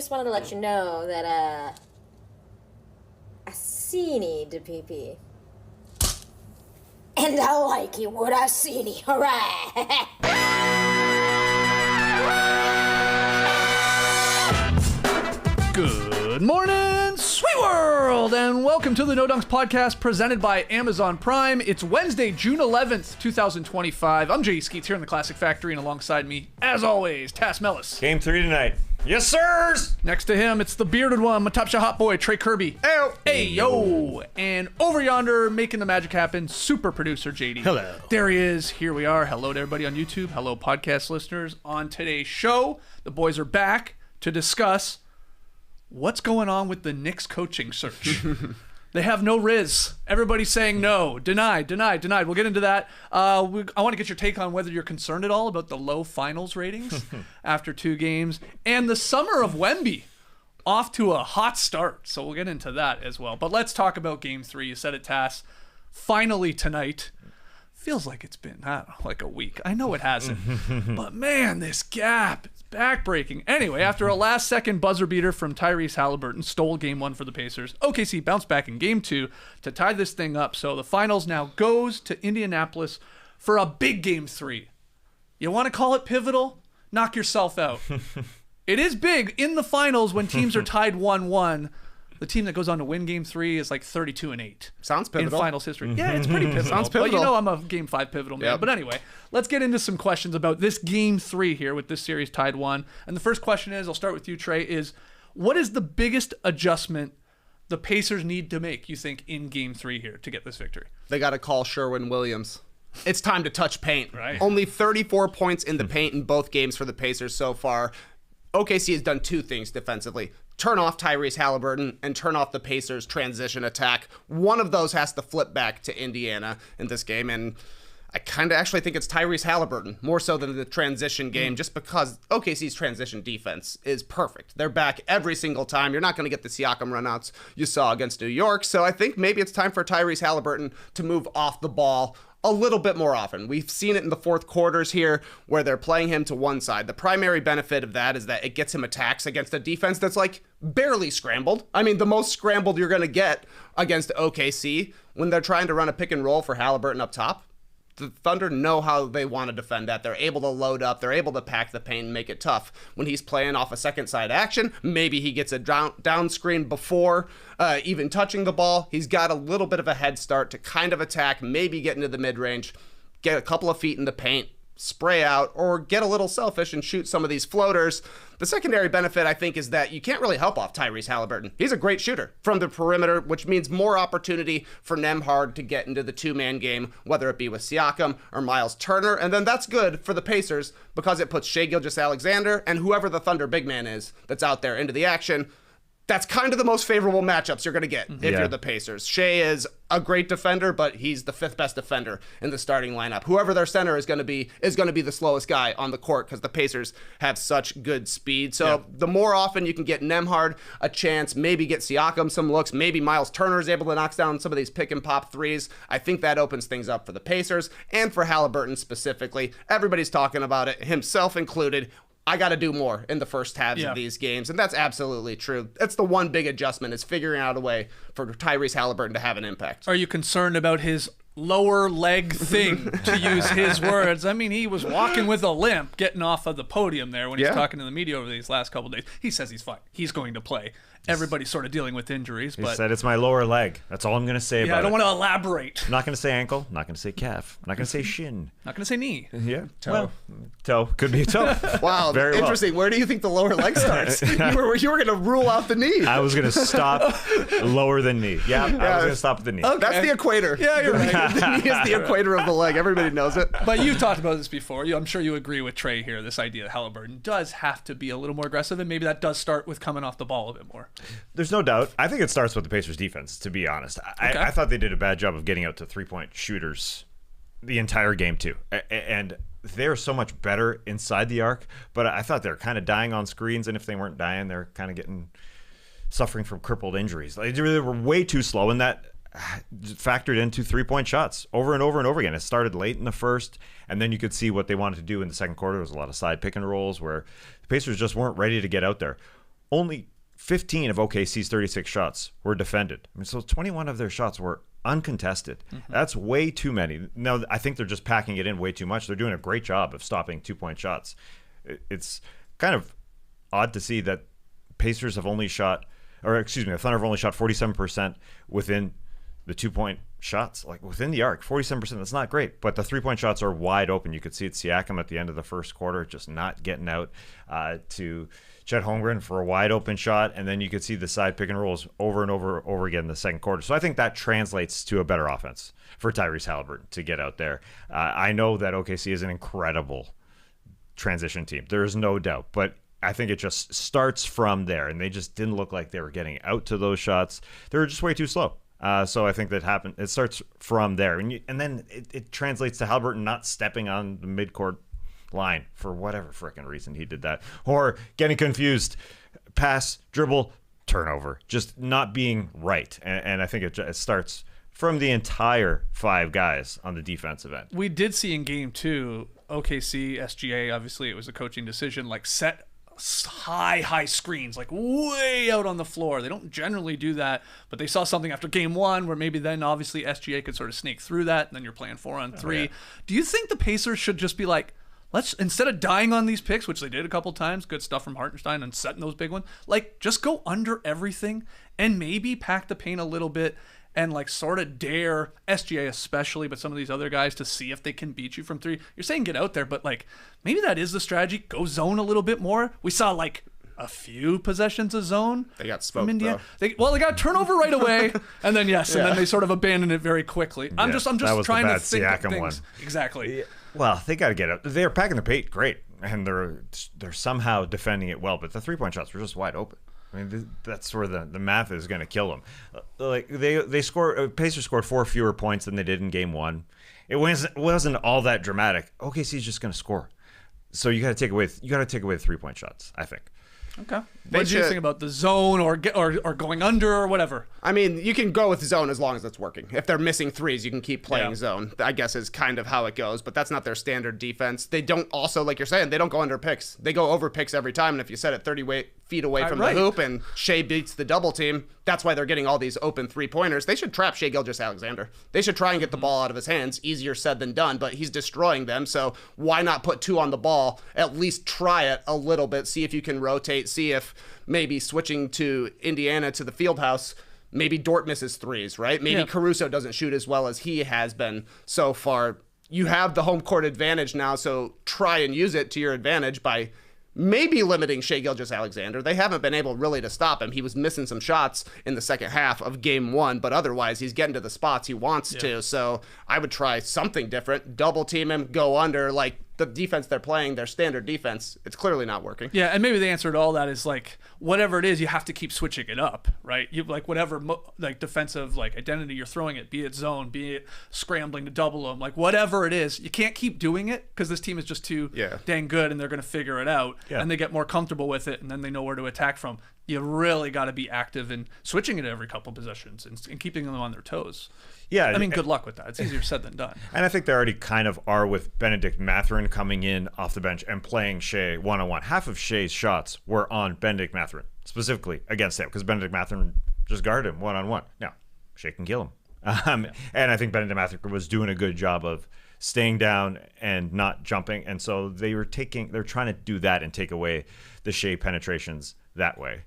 just wanted to let you know that, I seen the PP. And I like it what I seen. All right. Good morning, sweet world, and welcome to the No Dunks podcast presented by Amazon Prime. It's Wednesday, June 11th, 2025. I'm Jay Skeets here in the Classic Factory, and alongside me, as always, Tass Mellis. Game 3 tonight. Yes, sirs! Next to him, it's the bearded one, my top shot hot boy, Trey Kirby. Ayo. Hey, yo! And over yonder, making the magic happen, super producer JD. Hello. There he is. Here we are. Hello to everybody on YouTube. Hello, podcast listeners. On today's show, the boys are back to discuss what's going on with the Knicks coaching search. They have no Riz. Everybody's saying no. Denied. We'll get into that. I want to get your take on whether you're concerned at all about the low finals ratings after 2 games. And the summer of Wemby off to a hot start. So we'll get into that as well. But let's talk about Game 3. You said it, Tass. Finally tonight. Feels like it's been, I don't know, like a week. I know it hasn't. But man, this gap is backbreaking. Anyway, after a last-second buzzer beater from Tyrese Halliburton stole Game 1 for the Pacers, OKC bounced back in Game 2 to tie this thing up. So the finals now goes to Indianapolis for a big Game 3. You want to call it pivotal? Knock yourself out. It is big in the finals when teams are tied 1-1. The team that goes on to win Game 3 is like 32-8. Sounds pivotal. In finals history. Yeah, it's pretty pivotal. Sounds pivotal. Well, you know I'm a Game 5 pivotal man. Yep. But anyway, let's get into some questions about this Game 3 here with this series tied 1. And the first question is, I'll start with you, Trey, is what is the biggest adjustment the Pacers need to make, you think, in Game 3 here to get this victory? They got to call Sherwin-Williams. It's time to touch paint. Right. Only 34 points in the paint in both games for the Pacers so far. OKC has done 2 things defensively. Turn off Tyrese Halliburton and turn off the Pacers' transition attack. One of those has to flip back to Indiana in this game, and I kind of actually think it's Tyrese Halliburton, more so than the transition game, just because OKC's transition defense is perfect. They're back every single time. You're not going to get the Siakam runouts you saw against New York, so I think maybe it's time for Tyrese Halliburton to move off the ball a little bit more often. We've seen it in the fourth quarters here where they're playing him to one side. The primary benefit of that is that it gets him attacks against a defense that's like barely scrambled. I mean, the most scrambled you're going to get against OKC when they're trying to run a pick and roll for Halliburton up top. The Thunder know how they want to defend that. They're able to load up. They're able to pack the paint and make it tough. When he's playing off a second side action, maybe he gets a down screen before even touching the ball. He's got a little bit of a head start to kind of attack, maybe get into the mid-range, get a couple of feet in the paint, spray out, or get a little selfish and shoot some of these floaters. The secondary benefit, I think, is that you can't really help off Tyrese Halliburton. He's a great shooter from the perimeter, which means more opportunity for Nembhard to get into the 2-man game, whether it be with Siakam or Miles Turner. And then that's good for the Pacers because it puts Shai Gilgeous-Alexander and whoever the Thunder big man is that's out there into the action. That's kind of the most favorable matchups you're going to get if you're the Pacers. Shai is a great defender, but he's the 5th best defender in the starting lineup. Whoever their center is going to be the slowest guy on the court because the Pacers have such good speed. So the more often you can get Nembhard a chance, maybe get Siakam some looks, maybe Miles Turner is able to knock down some of these pick and pop threes, I think that opens things up for the Pacers and for Halliburton specifically. Everybody's talking about it, himself included. I got to do more in the first halves of these games, and that's absolutely true. That's the one big adjustment is figuring out a way for Tyrese Halliburton to have an impact. Are you concerned about his lower leg thing, to use his words? I mean, he was walking with a limp getting off of the podium there when he's talking to the media over these last couple of days. He says he's fine. He's going to play. Everybody's sort of dealing with injuries. He said it's my lower leg. That's all I'm going to say about it. I don't want to elaborate. I'm not going to say ankle. I'm not going to say calf. I'm not going to say shin. Not going to say knee. Yeah. Toe. Well, toe. Could be a toe. Wow. Very interesting. Well. Where do you think the lower leg starts? You were going to rule out the knee. I was going to stop lower than knee. Yeah, I was going to stop at the knee. Okay. That's the equator. Yeah, you're right. The knee is the equator of the leg. Everybody knows it. But you've talked about this before. I'm sure you agree with Trey here, this idea that Halliburton does have to be a little more aggressive, and maybe that does start with coming off the ball a bit more. There's no doubt. I think it starts with the Pacers defense, to be honest. I thought they did a bad job of getting out to 3-point shooters the entire game, too. And they're so much better inside the arc, but I thought they're kind of dying on screens, and if they weren't dying, they're kind of suffering from crippled injuries. They were way too slow, and that factored into 3-point shots over and over and over again. It started late in the first, and then you could see what they wanted to do in the second quarter. There was a lot of side pick and rolls where the Pacers just weren't ready to get out there. only 15 of OKC's 36 shots were defended. I mean, so 21 of their shots were uncontested. That's way too many. Now, I think they're just packing it in way too much. They're doing a great job of stopping 2-point shots. It's kind of odd to see that Pacers have only shot, or excuse me, the Thunder have only shot 47% within the 2-point shots, like within the arc. 47%, that's not great, but the 3-point shots are wide open. You could see it, Siakam at the end of the first quarter just not getting out to Chet Holmgren for a wide open shot, and then you could see the side pick and rolls over and over again in the second quarter. So I think that translates to a better offense for Tyrese Halliburton to get out there. I know that OKC is an incredible transition team. There is no doubt, but I think it just starts from there, and they just didn't look like they were getting out to those shots. They were just way too slow. So I think that happened. It starts from there, and then it translates to Halliburton not stepping on the midcourt line for whatever frickin' reason he did that, or getting confused, pass, dribble, turnover, just not being right. And I think it starts from the entire 5 guys on the defensive end. We did see in game 2, OKC, SGA, obviously it was a coaching decision, like set high screens, like way out on the floor. They don't generally do that, but they saw something after game 1 where maybe then obviously SGA could sort of sneak through that, and then you're playing 4-on-3. Oh, yeah. Do you think the Pacers should just be like, let's, instead of dying on these picks, which they did a couple times, good stuff from Hartenstein and setting those big ones, like just go under everything and maybe pack the paint a little bit and like sort of dare SGA especially, but some of these other guys to see if they can beat you from 3. You're saying get out there, but like maybe that is the strategy. Go zone a little bit more. We saw like a few possessions of zone. They got smoked, from Indiana. They got turnover right away, and then and then they sort of abandoned it very quickly. I'm just trying to think of things. One. Exactly. Yeah. Well, they got to get up. They're packing the paint great, and they're somehow defending it well, but the 3-point shots were just wide open. I mean, that's where the math is going to kill them. Like they score. Pacers scored 4 fewer points than they did in game 1. It wasn't all that dramatic. OKC's just going to score, so you got to take away the 3-point shots, I think. Okay. What do you think about the zone or going under or whatever? I mean, you can go with zone as long as it's working. If they're missing threes, you can keep playing zone. I guess is kind of how it goes, but that's not their standard defense. They don't also, like you're saying, they don't go under picks. They go over picks every time, and if you set it 30 feet away from the hoop and Shea beats the double team, that's why they're getting all these open 3-pointers. They should trap Shea Gilgeous-Alexander. They should try and get the ball out of his hands. Easier said than done, but he's destroying them, so why not put 2 on the ball? At least try it a little bit, see if you can rotate, see if maybe switching to Indiana to the field house, maybe Dort misses threes, right? Maybe Caruso doesn't shoot as well as he has been so far. You have the home court advantage now, so try and use it to your advantage by maybe limiting Shea Gilgeous-Alexander. They haven't been able really to stop him. He was missing some shots in the second half of game 1, but otherwise he's getting to the spots he wants to. So I would try something different. Double team him, go under. Like the defense they're playing, their standard defense, it's clearly not working. Yeah, and maybe the answer to all that is like whatever it is, you have to keep switching it up, right? You like whatever like defensive like identity you're throwing it, be it zone, be it scrambling to double them, like whatever it is, you can't keep doing it because this team is just too dang good, and they're going to figure it out, and they get more comfortable with it, and then they know where to attack from. You really got to be active in switching it every couple possessions and keeping them on their toes. Yeah, I mean, good luck with that. It's easier said than done. And I think they already kind of are with Benedict Mathurin coming in off the bench and playing Shea one-on-one. Half of Shea's shots were on Benedict Mathurin, specifically against him, because Benedict Mathurin just guarded him one-on-one. Now, Shea can kill him. And I think Benedict Mathurin was doing a good job of staying down and not jumping. And so they're trying to do that and take away the Shea penetrations that way.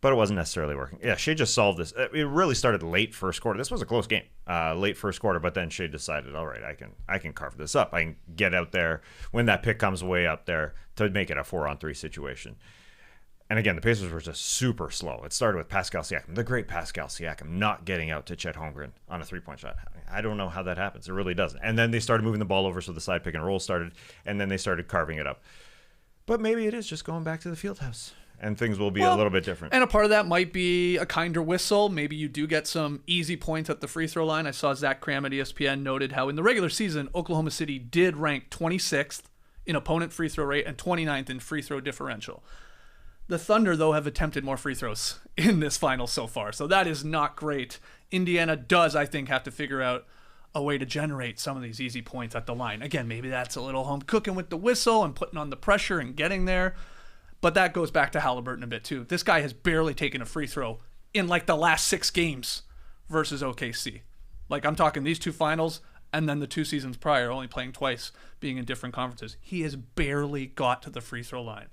But it wasn't necessarily working. Yeah, Shea just solved this. It really started late first quarter. This was a close game, late first quarter. But then Shea decided, all right, I can carve this up. I can get out there when that pick comes way up there to make it a 4-on-3 situation. And again, the Pacers were just super slow. It started with Pascal Siakam, the great Pascal Siakam, not getting out to Chet Holmgren on a 3-point shot. I don't know how that happens. It really doesn't. And then they started moving the ball over, so the side pick and roll started, and then they started carving it up. But maybe it is just going back to the field house, and things will be a little bit different. And a part of that might be a kinder whistle. Maybe you do get some easy points at the free throw line. I saw Zach Cram at ESPN noted how in the regular season, Oklahoma City did rank 26th in opponent free throw rate and 29th in free throw differential. The Thunder, though, have attempted more free throws in this final so far, so that is not great. Indiana does, I think, have to figure out a way to generate some of these easy points at the line. Again, maybe that's a little home cooking with the whistle and putting on the pressure and getting there. But that goes back to Halliburton a bit too. This guy has barely taken a free throw in like the last 6 games versus OKC. Like I'm talking these 2 finals and then the 2 seasons prior, only playing twice, being in different conferences. He has barely got to the free throw line.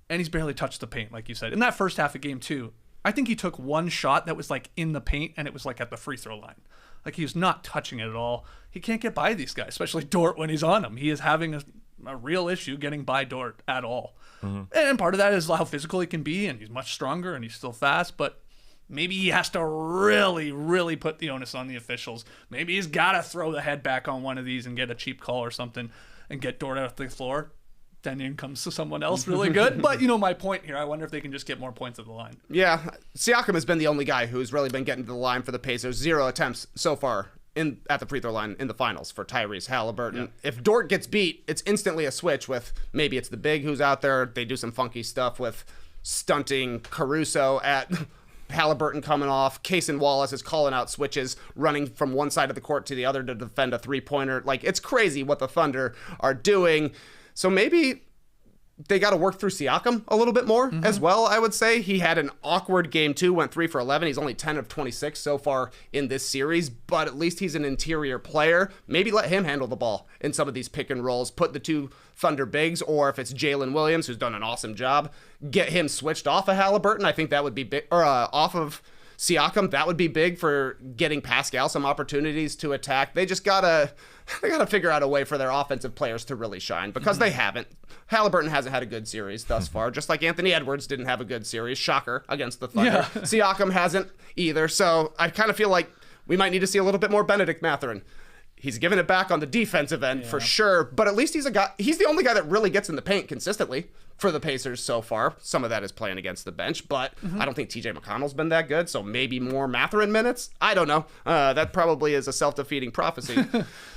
And he's barely touched the paint, like you said. In that first half of game 2, I think he took 1 shot that was like in the paint and it was like at the free throw line. Like he was not touching it at all. He can't get by these guys, especially Dort when he's on him. He is having a real issue getting by Dort at all. And part of that is how physical he can be, and he's much stronger and he's still fast, but maybe he has to really, really put the onus on the officials. Maybe he's got to throw the head back on one of these and get a cheap call or something and get Dort off the floor. Then in comes to someone else really good. But, my point here, I wonder if they can just get more points at the line. Yeah, Siakam has been the only guy who's really been getting to the line for the Pacers. 0 attempts so far at the free throw line in the finals for Tyrese Halliburton. Yeah. If Dort gets beat, it's instantly a switch with maybe it's the big who's out there. They do some funky stuff with stunting Caruso at Halliburton coming off. Cason Wallace is calling out switches, running from one side of the court to the other to defend a 3-pointer. Like, it's crazy what the Thunder are doing. So maybe they got to work through Siakam a little bit more as well, I would say. He had an awkward game 2, went 3 for 11. He's only 10 of 26 so far in this series, but at least he's an interior player. Maybe let him handle the ball in some of these pick and rolls, put the 2 Thunder bigs, or if it's Jalen Williams, who's done an awesome job, get him switched off of Halliburton. I think that would be big, or off of Siakam. That would be big for getting Pascal some opportunities to attack. They just gotta figure out a way for their offensive players to really shine, because they haven't. Halliburton hasn't had a good series thus far, just like Anthony Edwards didn't have a good series. Shocker, against the Thunder. Yeah. Siakam hasn't either, so I kind of feel like we might need to see a little bit more Benedict Mathurin. He's given it back on the defensive end for sure, but at least he's the only guy that really gets in the paint consistently for the Pacers so far. Some of that is playing against the bench, but I don't think TJ McConnell's been that good, so maybe more Mathurin minutes? I don't know. That probably is a self-defeating prophecy.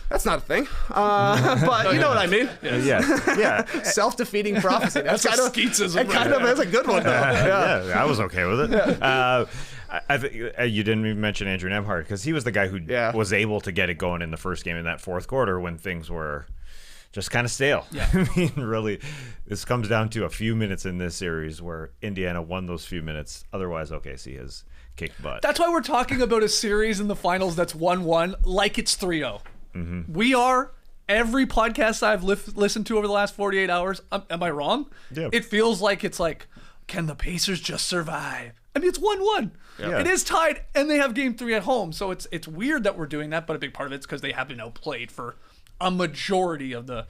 That's not a thing. But you know what I mean? Yeah. Self-defeating prophecy. That's kind of skeetism. It kind of is a good one, though. Yeah, I was okay with it. I think you didn't even mention Andrew Nembhard, because he was the guy who was able to get it going in the first game in that fourth quarter when things were just kind of stale. Yeah. I mean, really, this comes down to a few minutes in this series where Indiana won those few minutes. Otherwise, OKC has kicked butt. That's why we're talking about a series in the finals that's 1-1 like it's 3-0. We are. Every podcast I've listened to over the last 48 hours, am I wrong? Yeah. It feels like it's like, can the Pacers just survive? I mean, it's 1-1. Yeah. It is tied, and they have game 3 at home. So it's weird that we're doing that, but a big part of it's because they have been outplayed for a majority of the,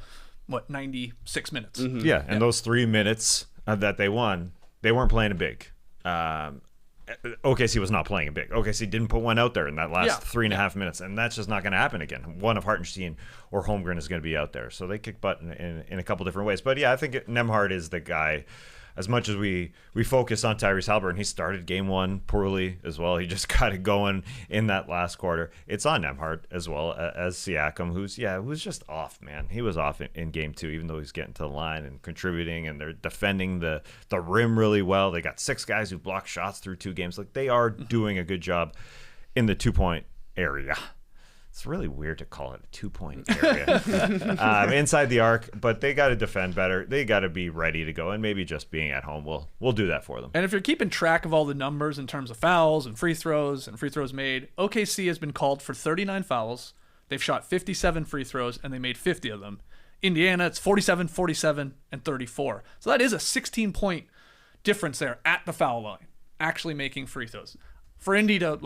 96 minutes. Yeah, and those 3 minutes that they won, they weren't playing it big. OKC was not playing it big. OKC didn't put one out there in that last 3.5 minutes, and that's just not going to happen again. One of Hartenstein or Holmgren is going to be out there. So they kick butt in a couple different ways. But yeah, I think Nembhard is the guy. As much as we focus on Tyrese Halliburton, he started game 1 poorly as well. He just got it going in that last quarter. It's on Nembhard as well as Siakam, who's just off, man. He was off in game 2, even though he's getting to the line and contributing, and they're defending the rim really well. They got 6 guys who block shots through 2 games. Like, they are doing a good job in the 2-point area. It's really weird to call it a 2-point area inside the arc, but they got to defend better. They got to be ready to go, and maybe just being at home will do that for them. And if you're keeping track of all the numbers in terms of fouls and free throws made, OKC has been called for 39 fouls. They've shot 57 free throws, and they made 50 of them. Indiana, it's 47, 47, and 34. So that is a 16-point difference there at the foul line, actually making free throws. For Indy to,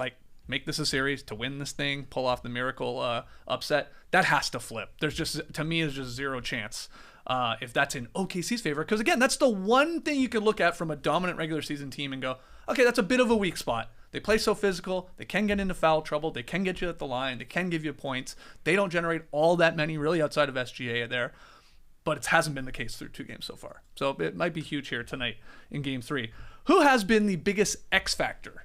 make this a series, to win this thing, pull off the miracle upset, that has to flip. There's just, to me, there's just zero chance if that's in OKC's favor. Because, again, that's the one thing you could look at from a dominant regular season team and go, okay, that's a bit of a weak spot. They play so physical. They can get into foul trouble. They can get you at the line. They can give you points. They don't generate all that many really outside of SGA there. But it hasn't been the case through 2 games so far. So it might be huge here tonight in game 3. Who has been the biggest X factor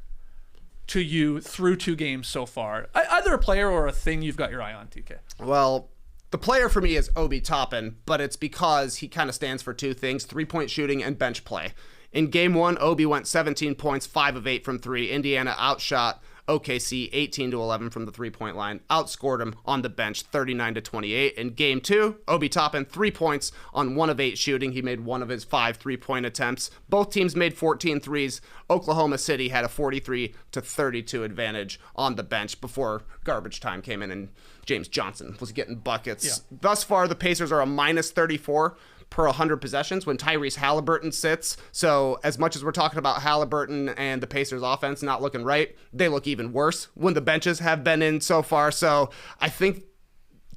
to you through 2 games so far? Either a player or a thing you've got your eye on, TK. Well, the player for me is Obi Toppin, but it's because he kind of stands for 2 things: 3-point shooting and bench play. In game 1, Obi went 17 points, 5 of 8 from 3. Indiana outshot OKC 18-11 from the 3-point line, outscored him on the bench 39-28. In game 2, Obi Toppin 3 points on 1 of 8 shooting. He made 1 of his 5 3-point attempts. Both teams made 14 threes. Oklahoma City had a 43-32 advantage on the bench before garbage time came in and James Johnson was getting buckets. Yeah. Thus far, the Pacers are a minus 34 per 100 possessions when Tyrese Halliburton sits. So as much as we're talking about Halliburton and the Pacers offense not looking right, they look even worse when the benches have been in so far. So I think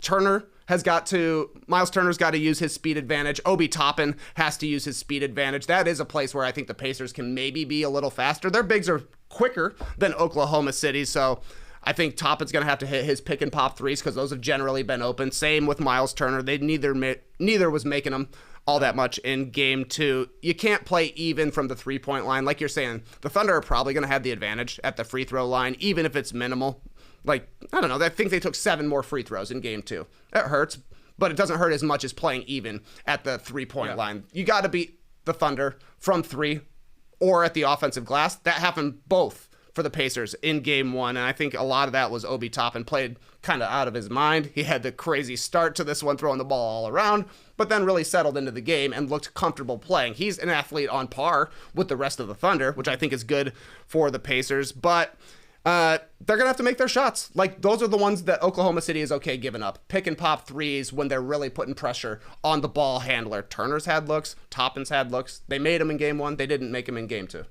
Miles Turner's got to use his speed advantage. Obi Toppin has to use his speed advantage. That is a place where I think the Pacers can maybe be a little faster. Their bigs are quicker than Oklahoma City, so I think Toppin's going to have to hit his pick and pop threes because those have generally been open. Same with Miles Turner. They neither was making them all that much in game 2. You can't play even from the 3-point line. Like you're saying, the Thunder are probably going to have the advantage at the free throw line, even if it's minimal. Like, I don't know, I think they took 7 more free throws in game 2. That hurts, but it doesn't hurt as much as playing even at the 3-point line. You got to beat the Thunder from 3 or at the offensive glass. That happened both for the Pacers in game 1, and I think a lot of that was Obi Toppin played kind of out of his mind. He had the crazy start to this one, throwing the ball all around, but then really settled into the game and looked comfortable playing. He's an athlete on par with the rest of the Thunder, which I think is good for the Pacers, but they're going to have to make their shots. Like, those are the ones that Oklahoma City is okay giving up. Pick and pop threes when they're really putting pressure on the ball handler. Turner's had looks. Toppin's had looks. They made them in game 1. They didn't make them in game 2.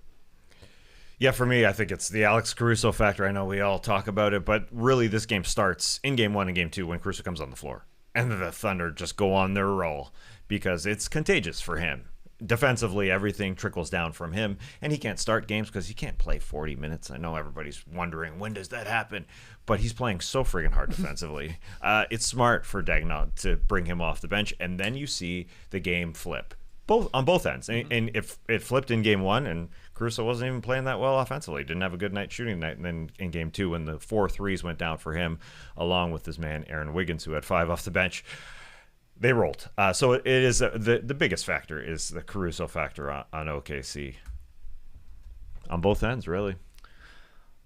Yeah, for me, I think it's the Alex Caruso factor. I know we all talk about it, but really this game starts in game 1 and game 2 when Caruso comes on the floor. And the Thunder just go on their roll because it's contagious for him. Defensively, everything trickles down from him, and he can't start games because he can't play 40 minutes. I know everybody's wondering, when does that happen? But he's playing so friggin' hard defensively. It's smart for Daigneault to bring him off the bench, and then you see the game flip. On both ends. And if it flipped in game 1 and Caruso wasn't even playing that well offensively, didn't have a good night shooting night, and then in game 2 when the 4 threes went down for him, along with his man Aaron Wiggins, who had 5 off the bench, they rolled. So it is the biggest factor is the Caruso factor on OKC. On both ends, really.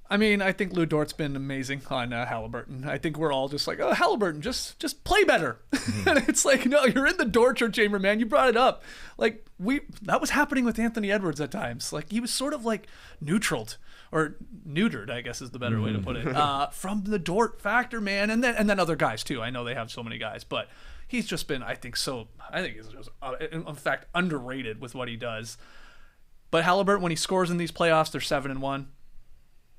I mean, I think Lou Dort's been amazing on Halliburton. I think we're all just like, oh, Halliburton, just play better. And it's like, no, you're in the torture chamber, man. You brought it up. Like, that was happening with Anthony Edwards at times. Like, he was sort of like neutered, I guess is the better way to put it, from the Dort factor, man. And then other guys too. I know they have so many guys, but he's just been, I think he's just, in fact, underrated with what he does. But Halliburton, when he scores in these playoffs, they're 7-1.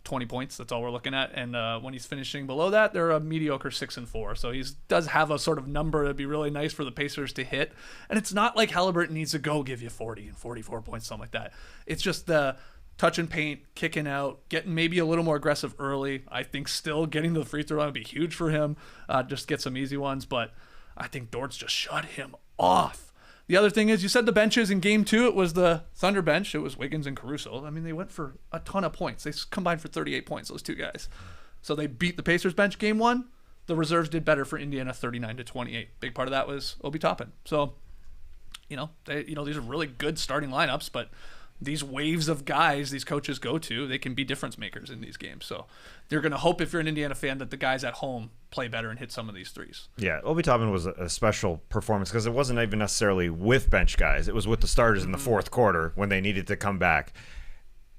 20 points, that's all we're looking at, and when he's finishing below that, they're a mediocre 6-4. So he does have a sort of number that'd be really nice for the Pacers to hit, and it's not like Halliburton needs to go give you 40 and 44 points, something like that. It's just the touch and paint, kicking out, getting maybe a little more aggressive early. I think still getting to the free throw line would be huge for him, just get some easy ones, but I think Dort's just shut him off. The other thing is, you said the benches in game 2, it was the Thunder bench. It was Wiggins and Caruso. I mean, they went for a ton of points. They combined for 38 points, those two guys. So they beat the Pacers bench game 1. The reserves did better for Indiana, 39-28. Big part of that was Obi Toppin. So, these are really good starting lineups, but these waves of guys these coaches go to, they can be difference makers in these games. So they're going to hope, if you're an Indiana fan, that the guys at home play better and hit some of these threes. Yeah, Obi Toppin was a special performance because it wasn't even necessarily with bench guys. It was with the starters in the fourth quarter when they needed to come back.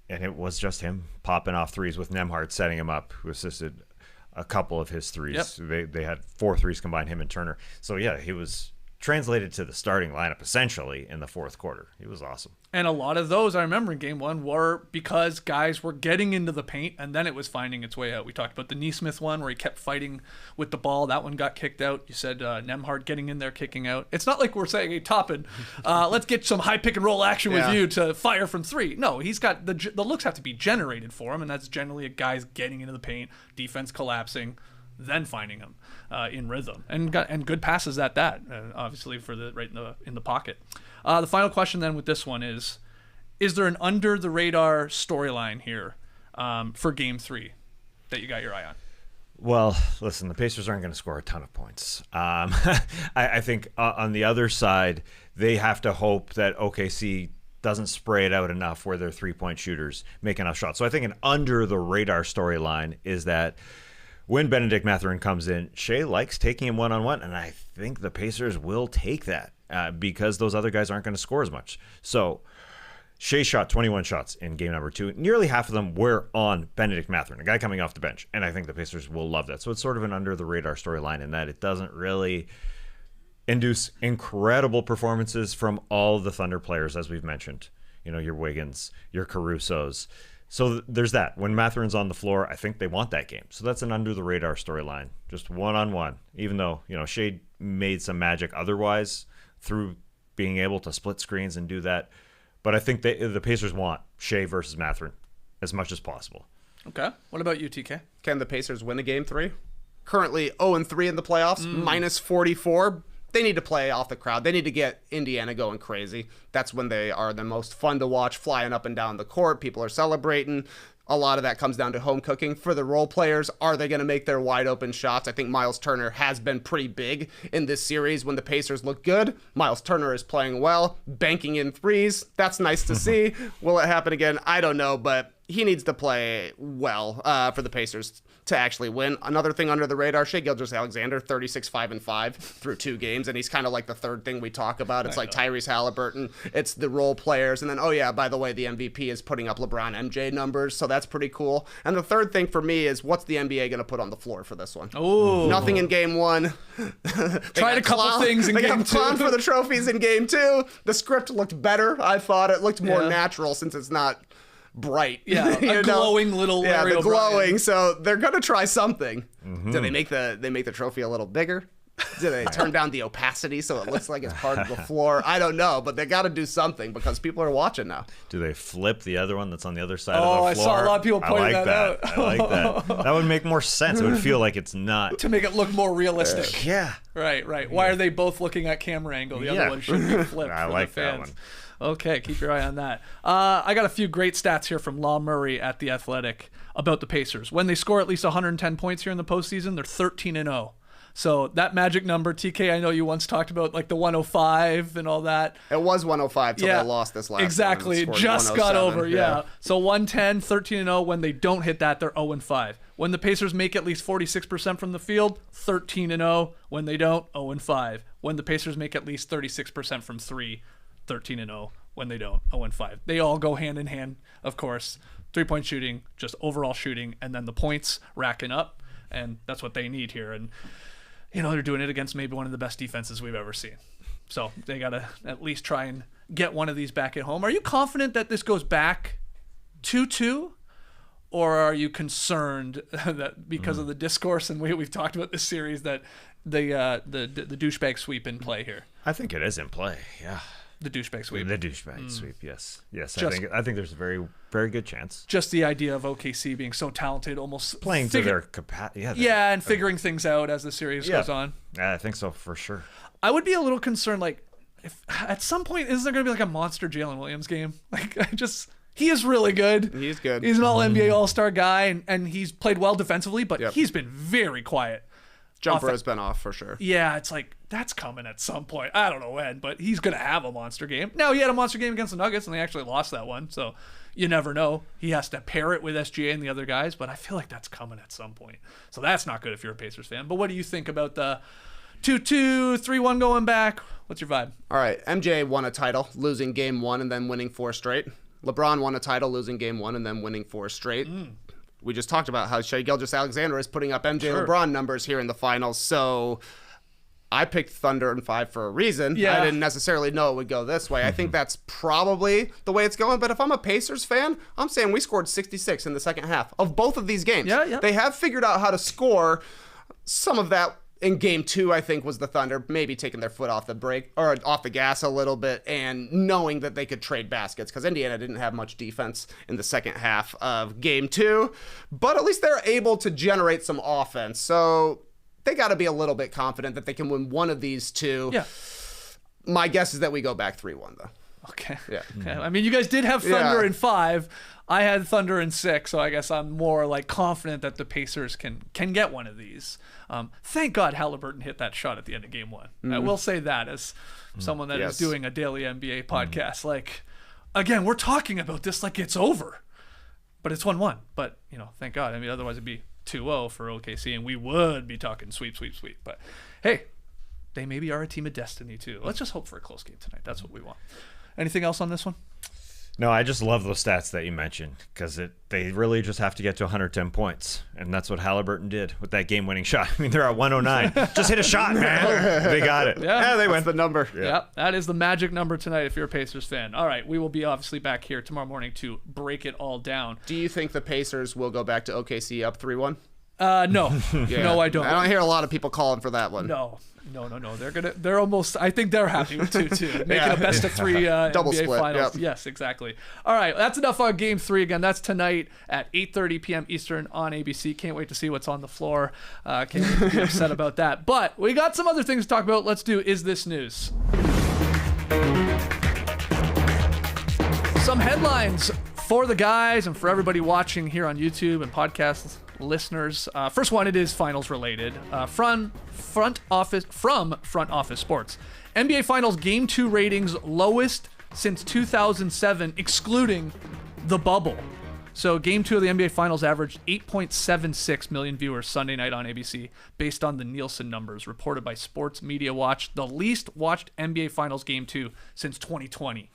And it was just him popping off threes with Nembhard setting him up, who assisted a couple of his threes. Yep. They had 4 threes combined, him and Turner. So, yeah, he was translated to the starting lineup essentially in the fourth quarter. He was awesome. And a lot of those, I remember in game 1, were because guys were getting into the paint and then it was finding its way out. We talked about the Nesmith one where he kept fighting with the ball. That one got kicked out. You said Nembhard getting in there, kicking out. It's not like we're saying, hey, Toppin, let's get some high pick and roll action with you to fire from 3. No, he's got the looks have to be generated for him, and that's generally a guy's getting into the paint, defense collapsing, then finding him in rhythm, and good passes at that. Obviously for the right in the pocket. The final question then with this one is there an under the radar storyline here for Game 3 that you got your eye on? Well, listen, the Pacers aren't going to score a ton of points. I think on the other side, they have to hope that OKC doesn't spray it out enough where their three-point shooters make enough shots. So I think an under-the-radar storyline is that when Benedict Mathurin comes in, Shea likes taking him one-on-one, and I think the Pacers will take that because those other guys aren't going to score as much. So Shea shot 21 shots in game number 2. Nearly half of them were on Benedict Mathurin, a guy coming off the bench, and I think the Pacers will love that. So it's sort of an under-the-radar storyline in that it doesn't really induce incredible performances from all the Thunder players, as we've mentioned. Your Wiggins, your Carusos. So there's that. When Mathurin's on the floor, I think they want that game. So that's an under-the-radar storyline, just one-on-one, even though, Shea made some magic otherwise through being able to split screens and do that. But I think the Pacers want Shea versus Mathurin as much as possible. Okay. What about you, TK? Can the Pacers win a game 3? Currently 0-3 in the playoffs, minus 44. They need to play off the crowd. They need to get Indiana going crazy. That's when they are the most fun to watch, flying up and down the court. People are celebrating. A lot of that comes down to home cooking. For the role players, are they going to make their wide open shots? I think Miles Turner has been pretty big in this series. When the Pacers look good, Miles Turner is playing well, banking in threes. That's nice to see. Will it happen again? I don't know, but he needs to play well for the Pacers to actually win. Another thing under the radar, Shai Gilgeous-Alexander, 36-5-5 through 2 games, and he's kind of like the third thing we talk about. It's like Tyrese Halliburton, it's the role players, and then, oh yeah, by the way, the MVP is putting up LeBron MJ numbers, so that's pretty cool. And the third thing for me is, what's the NBA going to put on the floor for this one? Oh, nothing in game 1. Tried a couple things in game 2. They got for the trophies in game 2. The script looked better, I thought. It looked more natural since it's not bright. Yeah, a glowing little Larry the O'Brien. glowing. So they're gonna try something. Do they make the trophy a little bigger? Do they turn down the opacity so it looks like it's part of the floor? I don't know, but they got to do something because people are watching now. Do they flip the other one that's on the other side of the floor? Oh, I saw a lot of people pointing that out. I like that. That would make more sense. It would feel like it's not. To make it look more realistic. Yeah. Right. Why are they both looking at camera angle? The other one should be flipped. I for like the that fans. one. Okay, keep your eye on that. I got a few great stats here from Law Murray at The Athletic about the Pacers. When they score at least 110 points here in the postseason, they're 13-0. So that magic number, TK, I know you once talked about like the 105 and all that. It was 105 till they lost this last exactly. one. Just got over, So 110, 13-0. When they don't hit that, they're 0-5. When the Pacers make at least 46% from the field, 13-0. When they don't, 0-5. When the Pacers make at least 36% from 3, 13-0. When they don't, 0-5. They all go hand in hand, of course. 3-point shooting, just overall shooting, and then the points racking up, and that's what they need here. And they're doing it against maybe one of the best defenses we've ever seen. So they got to at least try and get one of these back at home. Are you confident that this goes back 2-2? Or are you concerned that because of the discourse and we've talked about this series that the douchebag sweep in play here? I think it is in play, yeah. The douchebag sweep. The douchebag sweep, yes. I think there's a very, very good chance. Just the idea of OKC being so talented, almost playing to their capacity. Yeah, and figuring things out as the series goes on. Yeah, I think so for sure. I would be a little concerned, like, if at some point is there going to be like a monster Jalen Williams game? Like, he is really good. He's good. He's an All-NBA All-Star guy, and he's played well defensively, but he's been very quiet. Jumper has been off for sure. Yeah, it's like, that's coming at some point. I don't know when, but he's going to have a monster game. Now, he had a monster game against the Nuggets, and they actually lost that one, so you never know. He has to pair it with SGA and the other guys, but I feel like that's coming at some point. So that's not good if you're a Pacers fan. But what do you think about the 2-2, 3-1 going back? What's your vibe? All right, MJ won a title, losing game 1 and then winning 4 straight. LeBron won a title, losing game 1 and then winning 4 straight. We just talked about how Shai Gilgeous-Alexander is putting up MJ LeBron numbers here in the finals. So I picked Thunder in 5 for a reason. Yeah. I didn't necessarily know it would go this way. I think that's probably the way it's going. But if I'm a Pacers fan, I'm saying we scored 66 in the second half of both of these games. Yeah. They have figured out how to score. Some of that in game 2, I think, was the Thunder maybe taking their foot off the brake or off the gas a little bit and knowing that they could trade baskets because Indiana didn't have much defense in the second half of game 2. But at least they're able to generate some offense. So they got to be a little bit confident that they can win one of these 2. Yeah. My guess is that we go back 3-1, though. Okay. Yeah. Okay. I mean, you guys did have Thunder in 5. I had Thunder in 6, so I guess I'm more like confident that the Pacers can get one of these. Thank God Halliburton hit that shot at the end of game 1. I will say that as someone that is doing a daily NBA podcast. Like, again, we're talking about this like it's over. But it's 1-1. But, thank God. I mean, otherwise it'd be 2-0 for OKC, and we would be talking sweep. But, hey, they maybe are a team of destiny, too. Let's just hope for a close game tonight. That's what we want. Anything else on this one? No, I just love those stats that you mentioned because they really just have to get to 110 points. And that's what Halliburton did with that game-winning shot. I mean, they're at 109. Just hit a shot, man. They got it. Yeah, they win. The number. Yeah, that is the magic number tonight if you're a Pacers fan. All right, we will be obviously back here tomorrow morning to break it all down. Do you think the Pacers will go back to OKC up 3-1? No. Yeah. No, I don't. I don't hear a lot of people calling for that one. No. They're almost. I think they're happy with 2-2, making a best of 3 Double NBA split, finals. yep. Yes, exactly. All right, that's enough on Game 3. Again, that's tonight at 8:30 p.m. Eastern on ABC. Can't wait to see what's on the floor. Can't wait to be upset about that. But we got some other things to talk about. Let's do Is This News? Some headlines for the guys and for everybody watching here on YouTube and podcast listeners. First one, it is finals related. From front office sports. NBA Finals Game 2 ratings lowest since 2007, excluding the bubble. So Game 2 of the NBA Finals averaged 8.76 million viewers Sunday night on ABC, based on the Nielsen numbers reported by Sports Media Watch, the least watched NBA Finals Game 2 since 2020.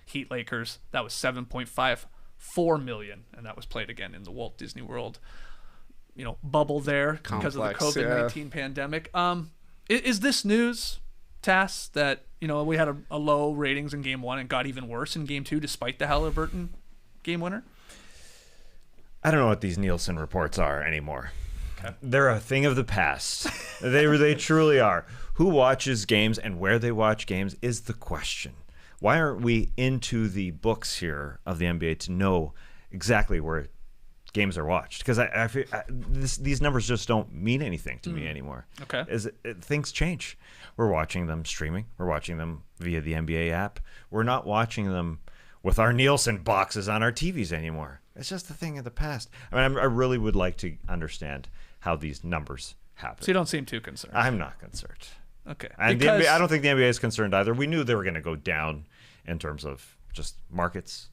Heat Lakers, that was 7.54 million, and that was played again in the Walt Disney World bubble there because of the COVID-19 pandemic. Is this news, Tass, that we had a low ratings in Game 1 and got even worse in Game 2 despite the Halliburton game winner? I don't know what these Nielsen reports are anymore. Okay. They're a thing of the past. They truly are. Who watches games and where they watch games is the question. Why aren't we into the books here of the NBA to know exactly where games are watched? Because I feel these numbers just don't mean anything to me anymore. Okay. Things change. We're watching them streaming. We're watching them via the NBA app. We're not watching them with our Nielsen boxes on our TVs anymore. It's just a thing of the past. I mean, I really would like to understand how these numbers happen. So you don't seem too concerned. I'm not concerned. Okay. And the NBA, I don't think the NBA is concerned either. We knew they were going to go down in terms of just markets.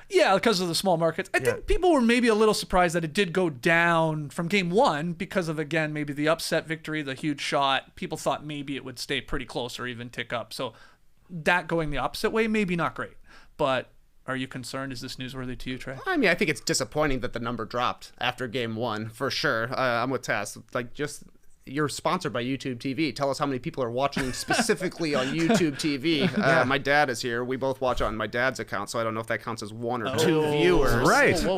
Yeah, because of the small markets. I think people were maybe a little surprised that it did go down from Game 1 because of, again, maybe the upset victory, the huge shot. People thought maybe it would stay pretty close or even tick up. So that going the opposite way, maybe not great. But are you concerned? Is this newsworthy to you, Trey? I mean, I think it's disappointing that the number dropped after Game 1, for sure. I'm with Tess. You're sponsored by YouTube TV. Tell us how many people are watching specifically on YouTube TV. My dad is here. We both watch on my dad's account, so I don't know if that counts as one or two viewers. Right. Whoa.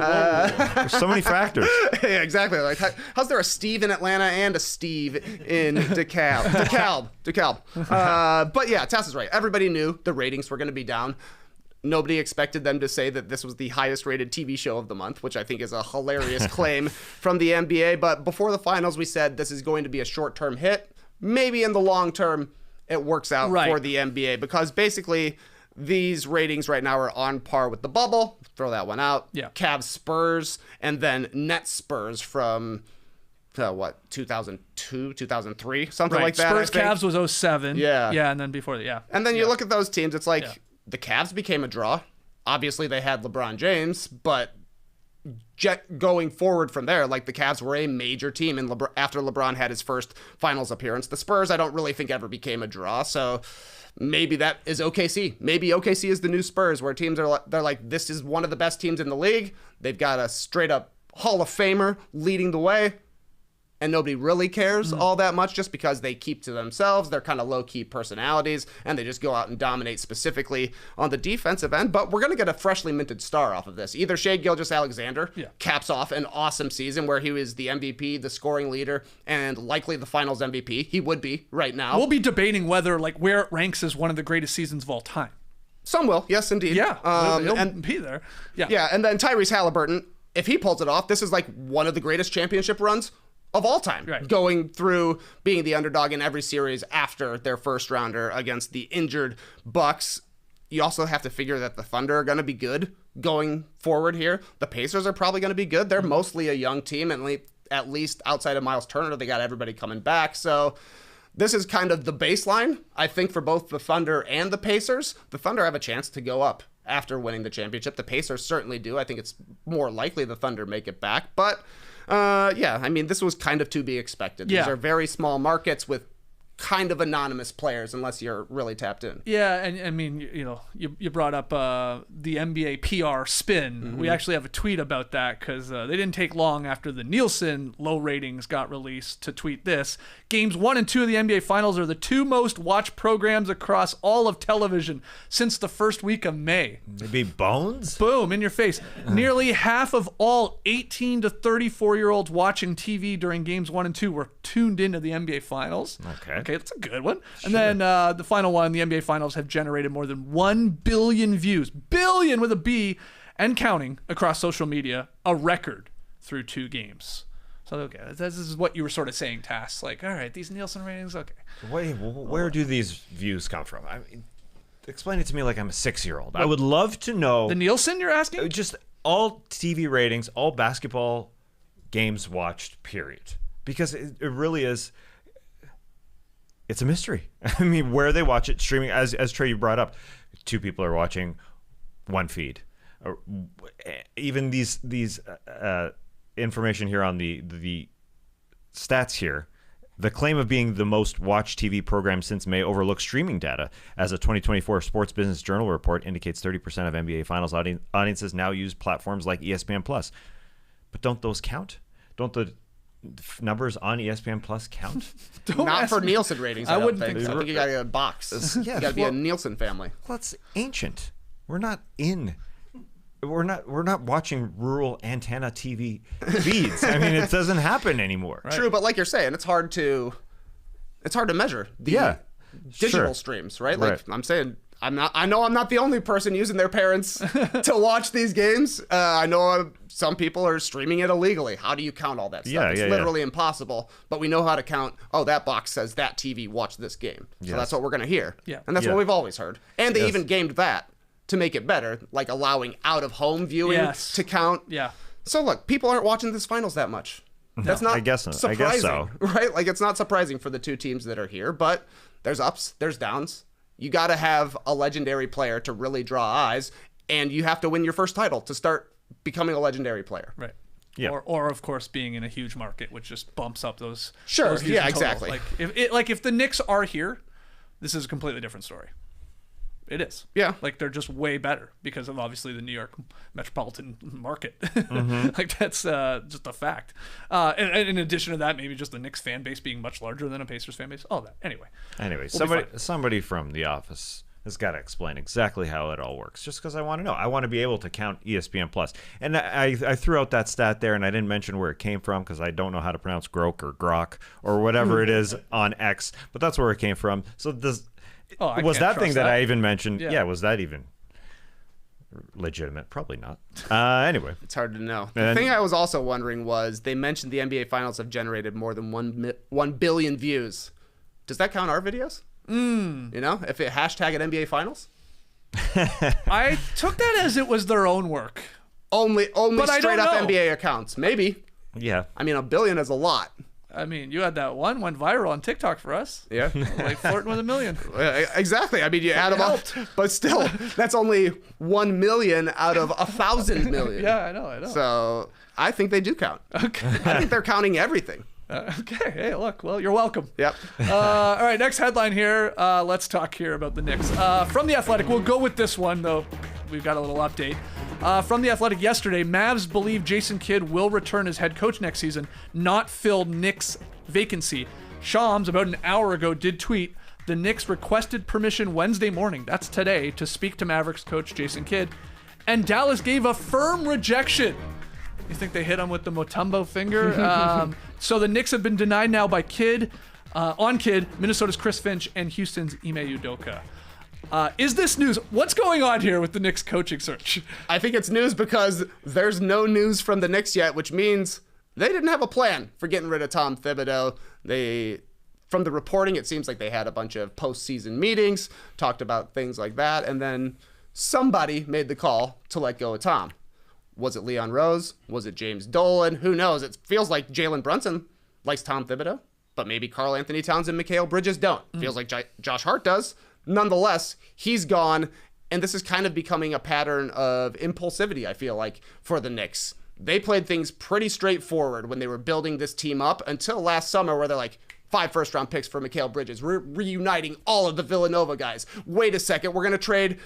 There's so many factors. Yeah, exactly. Like, how's there a Steve in Atlanta and a Steve in DeKalb? But yeah, Tess is right. Everybody knew the ratings were going to be down. Nobody expected them to say that this was the highest rated TV show of the month, which I think is a hilarious claim from the NBA. But before the finals, we said this is going to be a short-term hit. Maybe in the long term, it works out for the NBA, because basically these ratings right now are on par with the bubble. Throw that one out. Yeah. Cavs Spurs, and then Nets Spurs from 2002, 2003, something like that. Spurs Cavs was 07. Yeah. Yeah, and then before that, yeah. And then you look at those teams, it's like the Cavs became a draw. Obviously, they had LeBron James, but going forward from there, like, the Cavs were a major team after LeBron had his first finals appearance. The Spurs, I don't really think ever became a draw, so maybe that is OKC. Maybe OKC is the new Spurs, where teams they're like, this is one of the best teams in the league. They've got a straight-up Hall of Famer leading the way, and nobody really cares all that much just because they keep to themselves. They're kind of low-key personalities, and they just go out and dominate specifically on the defensive end. But we're going to get a freshly minted star off of this. Either Shai Gilgeous-Alexander caps off an awesome season where he was the MVP, the scoring leader, and likely the finals MVP. He would be right now. We'll be debating whether, where it ranks as one of the greatest seasons of all time. Some will, yes, indeed. Yeah, and be there. Yeah, and then Tyrese Halliburton, if he pulls it off, this is one of the greatest championship runs of all time, going through being the underdog in every series after their first rounder against the injured Bucks. You also have to figure that the Thunder are going to be good going forward here. The Pacers are probably going to be good. They're mostly a young team, and at least outside of Miles Turner, they got everybody coming back. So this is kind of the baseline, I think, for both the Thunder and the Pacers. The Thunder have a chance to go up after winning the championship. The Pacers certainly do. I think it's more likely the Thunder make it back. But, I mean, this was kind of to be expected. Yeah. These are very small markets with kind of anonymous players unless you're really tapped in. Yeah, and I mean, you brought up the NBA PR spin. Mm-hmm. We actually have a tweet about that because they didn't take long after the Nielsen low ratings got released to tweet this. Games 1 and 2 of the NBA Finals are the 2 most watched programs across all of television since the first week of May. Maybe Bones? Boom, in your face. Nearly half of all 18 to 34-year-olds watching TV during games 1 and 2 were tuned into the NBA Finals. Okay, that's a good one. And then the final one, the NBA Finals have generated more than 1 billion views, billion with a B, and counting across social media, a record through 2 games. So, okay, this is what you were sort of saying, Tass. Like, all right, these Nielsen ratings, okay. Wait, where do these views come from? I mean, explain it to me like I'm a 6-year-old. I would love to know. The Nielsen, you're asking? Just all TV ratings, all basketball games watched, period. Because it really is, it's a mystery. I mean, where they watch it, streaming, as Trey, you brought up, 2 people are watching one feed. Or even these information here on the stats here, the claim of being the most watched TV program since May overlooks streaming data, as a 2024 Sports Business Journal report indicates 30% of NBA Finals audiences now use platforms like ESPN Plus. But don't those count? Don't the numbers on ESPN Plus count? Not for Nielsen ratings. I wouldn't think think so. I think you got to get a box. Yeah, You got to be a Nielsen family. Well, it's ancient. We're not watching rural antenna TV feeds. I mean, it doesn't happen anymore. Right. True, but like you're saying, it's hard to measure the digital sure. streams, right? Like Right. I'm saying, I know I'm not the only person using their parents to watch these games. I know some people are streaming it illegally. How do you count all that stuff? It's literally impossible. But we know how to count. Oh, that box says that TV watched this game. So that's what we're going to hear. Yeah. And that's what we've always heard. And they even gamed that to make it better, like allowing out-of-home viewing to count. Yeah. So look, people aren't watching this finals that much. That's not I guess surprising, so. right? Like, it's not surprising for the 2 teams that are here, but there's ups, there's downs. You got to have a legendary player to really draw eyes, and you have to win your first title to start becoming a legendary player. Right. Yeah. Or of course being in a huge market, which just bumps up those. Sure. Those views Yeah. in total. Exactly. If the Knicks are here, this is a completely different story. It is. Yeah. Like, they're just way better because of obviously the New York metropolitan market. Like, that's just a fact. And in addition to that, maybe just the Knicks fan base being much larger than a Pacers fan base. All that. Anyway, somebody from the office has got to explain exactly how it all works, just because I want to know. I want to be able to count ESPN Plus. And I threw out that stat there, and I didn't mention where it came from because I don't know how to pronounce Grok or Grok or whatever it is on X, but that's where it came from. So was that thing that I even mentioned? Yeah, was that even legitimate? Probably not. Anyway, It's hard to know. The thing I was also wondering was they mentioned the NBA Finals have generated more than 1 billion views. Does that count our videos? You know, if it hashtag at NBA Finals? I took that as it was their own work. Only But I straight don't up know. NBA accounts. Maybe. yeah. I mean, 1 billion is a lot. I mean, you had that one went viral on TikTok for us. Yeah. Like flirting with 1 million. Exactly. I mean, you add them up, but still, that's only 1 million out of 1,000 million. Yeah, I know. So I think they do count. Okay. I think they're counting everything. Okay. Hey, look. Well, you're welcome. Yep. All right. Next headline here. Let's talk here about the Knicks. From The Athletic, we'll go with this one, though. We've got a little update. From The Athletic yesterday, Mavs believe Jason Kidd will return as head coach next season, not fill Knicks' vacancy. Shams, about an hour ago, did tweet, the Knicks requested permission Wednesday morning, that's today, to speak to Mavericks coach Jason Kidd, and Dallas gave a firm rejection. You think they hit him with the Mutombo finger? So the Knicks have been denied now by Kidd, Minnesota's Chris Finch, and Houston's Ime Udoka. Is this news? What's going on here with the Knicks coaching search? I think it's news because there's no news from the Knicks yet, which means they didn't have a plan for getting rid of Tom Thibodeau. From the reporting, it seems like they had a bunch of postseason meetings, talked about things like that, and then somebody made the call to let go of Tom. Was it Leon Rose? Was it James Dolan? Who knows? It feels like Jalen Brunson likes Tom Thibodeau, but maybe Karl Anthony Towns and Mikal Bridges don't. Feels like Josh Hart does. Nonetheless, he's gone, And this is kind of becoming a pattern of impulsivity, I feel like, for the Knicks. They played things pretty straightforward when they were building this team up until last summer, where they're like, 5 first-round picks for Mikal Bridges. We're reuniting all of the Villanova guys. Wait a second, we're going to trade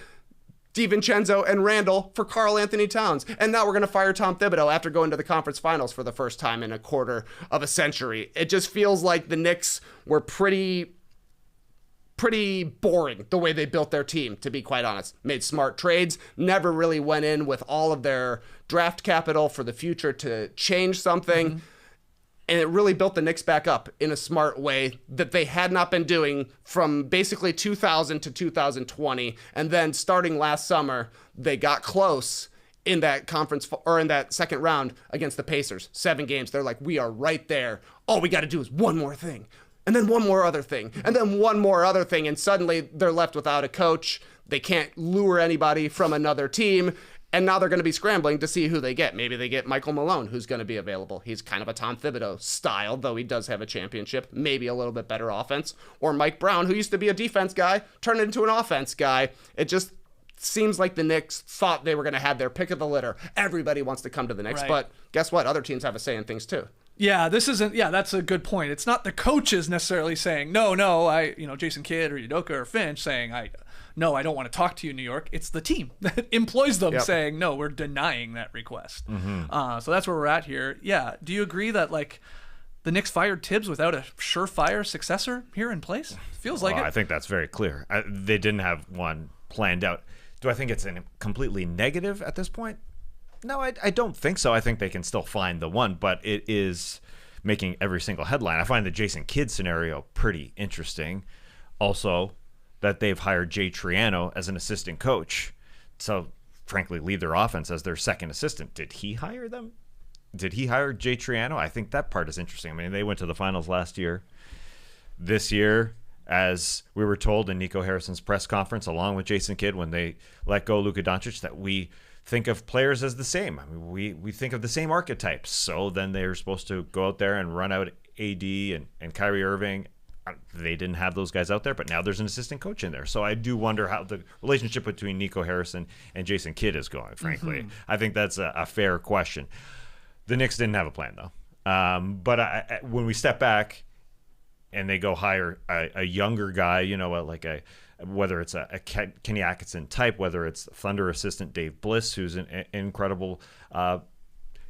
DiVincenzo and Randall for Karl Anthony Towns. And now we're going to fire Tom Thibodeau after going to the conference finals for the first time in a quarter of a century. It just feels like the Knicks were pretty boring the way they built their team, to be quite honest. Made smart trades, never really went in with all of their draft capital for the future to change something. Mm-hmm. And it really built the Knicks back up in a smart way that they had not been doing from basically 2000 to 2020. And then starting last summer, they got close in that conference or in that second round against the Pacers. 7 games. They're like, we are right there. All we got to do is one more thing. And then one more other thing. And then one more other thing. And suddenly they're left without a coach. They can't lure anybody from another team. And now they're going to be scrambling to see who they get. Maybe they get Michael Malone, who's going to be available. He's kind of a Tom Thibodeau style, though he does have a championship, maybe a little bit better offense. Or Mike Brown, who used to be a defense guy, turned into an offense guy. It just seems like the Knicks thought they were going to have their pick of the litter. Everybody wants to come to the Knicks, right. But guess what? Other teams have a say in things too. Yeah, that's a good point. It's not the coaches necessarily saying, no, Jason Kidd or Udoka or Finch saying, I don't want to talk to you, New York. It's the team that employs them saying, no, we're denying that request. Mm-hmm. So that's where we're at here. Yeah. Do you agree that the Knicks fired Tibbs without a surefire successor here in place? Feels like it. I think that's very clear. They didn't have one planned out. Do I think it's completely negative at this point? No, I don't think so. I think they can still find the one, but it is making every single headline. I find the Jason Kidd scenario pretty interesting. Also, that they've hired Jay Triano as an assistant coach. So, frankly, leave their offense as their second assistant. Did he hire them? Did he hire Jay Triano? I think that part is interesting. I mean, they went to the finals last year. This year, as we were told in Nico Harrison's press conference, along with Jason Kidd, when they let go Luka Doncic, that we think of players as the same. I mean, we think of the same archetypes. So then they're supposed to go out there and run out AD and Kyrie Irving. They didn't have those guys out there, but now there's an assistant coach in there. So I do wonder how the relationship between Nico Harrison and Jason Kidd is going, frankly. Mm-hmm. I think that's a fair question. The Knicks didn't have a plan, though. But when we step back and they go hire a younger guy, whether it's a Kenny Atkinson type, whether it's Thunder assistant Dave Bliss, who's an incredible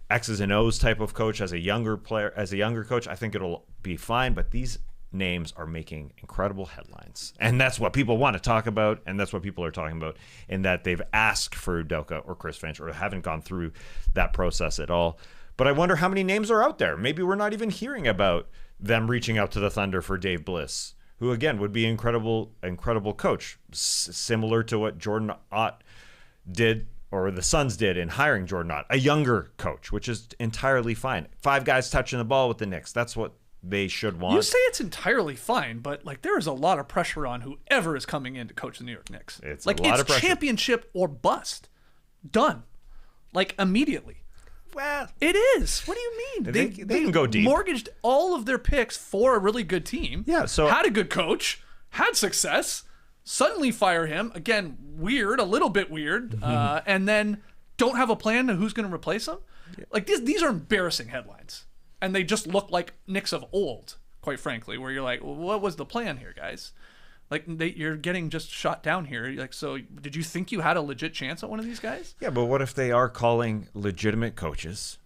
X's and O's type of coach as a younger coach, I think it'll be fine. But these names are making incredible headlines, and that's what people want to talk about, and that's what people are talking about, in that they've asked for Udoka or Chris Finch or haven't gone through that process at all. But I wonder how many names are out there. Maybe we're not even hearing about them reaching out to the Thunder for Dave Bliss, who again would be incredible coach, similar to what Jordan Ott did, or the Suns did in hiring Jordan Ott, a younger coach, which is entirely fine. 5 guys touching the ball with the Knicks. That's what they should want. You say it's entirely fine, but there is a lot of pressure on whoever is coming in to coach the New York Knicks. It's a lot of pressure. Championship or bust. Done. Immediately. Well, it is. What do you mean? They can go deep. Mortgaged all of their picks for a really good team. Yeah, so had a good coach, had success, suddenly fire him. Again, weird, a little bit weird, and then don't have a plan to who's going to replace him. Yeah. These are embarrassing headlines. And they just look like Knicks of old, quite frankly, where you're like, well, what was the plan here, guys? You're getting just shot down here. So did you think you had a legit chance at one of these guys? Yeah, but what if they are calling legitimate coaches,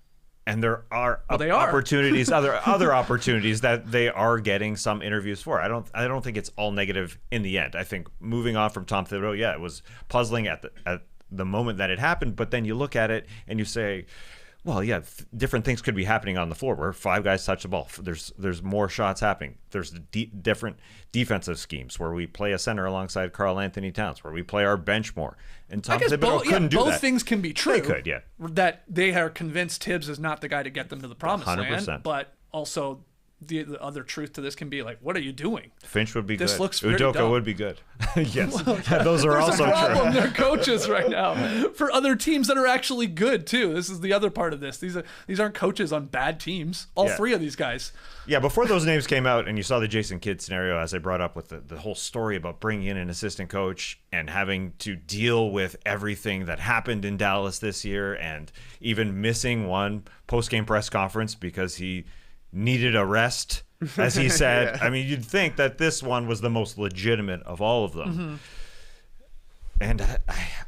and there are opportunities, other opportunities that they are getting some interviews for? I don't think it's all negative in the end. I think moving on from Tom Thibodeau, yeah, it was puzzling at the moment that it happened, but then you look at it and you say, well, yeah, different things could be happening on the floor where 5 guys touch the ball. There's more shots happening. There's different defensive schemes where we play a center alongside Karl Anthony Towns, where we play our bench more. And Tom Thibodeau couldn't do that. Both things can be true. They could, yeah. That they are convinced Tibbs is not the guy to get them to the promised 100%. land, but also the other truth to this can be like, what are you doing? Finch would be This good. looks pretty Udoka dumb. would be good. Yes, those are also Problem, true. they're coaches right now for other teams that are actually good too. This is the other part of this. These aren't coaches on bad teams. All Yeah. three of these guys. Yeah, before those names came out, and you saw the Jason Kidd scenario, as I brought up with the whole story about bringing in an assistant coach and having to deal with everything that happened in Dallas this year, and even missing one post-game press conference because he needed a rest, as he said. Yeah. I mean, you'd think that this one was the most legitimate of all of them. And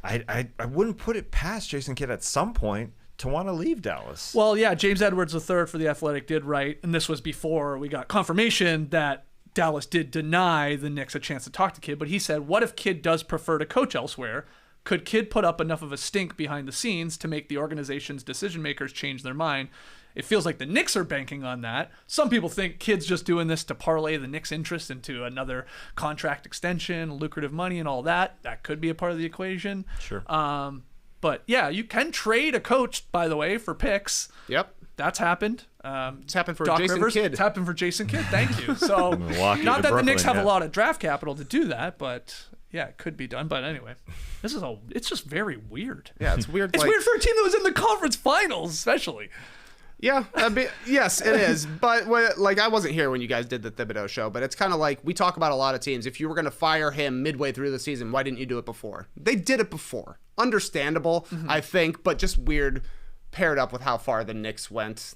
I wouldn't put it past Jason Kidd at some point to want to leave Dallas. Well, yeah, James Edwards III for The Athletic did write, and this was before we got confirmation that Dallas did deny the Knicks a chance to talk to Kidd, but he said, what if Kidd does prefer to coach elsewhere? Could Kidd put up enough of a stink behind the scenes to make the organization's decision makers change their mind? It feels like the Knicks are banking on that. Some people think Kidd's just doing this to parlay the Knicks' interest into another contract extension, lucrative money, and all that. That could be a part of the equation. Sure. But yeah, you can trade a coach, by the way, for picks. Yep. That's happened. It's happened for Doc Jason Rivers. Kidd. It's happened for Jason Kidd. Thank you. So Milwaukee not to that the Brooklyn, Knicks have yeah. a lot of draft capital to do that, but yeah, it could be done. But anyway, it's just very weird. Yeah, it's weird. It's weird for a team that was in the conference finals, especially. Yeah, yes, it is. But I wasn't here when you guys did the Thibodeau show, but it's kind of like we talk about a lot of teams. If you were going to fire him midway through the season, why didn't you do it before? They did it before. Understandable, I think, but just weird paired up with how far the Knicks went.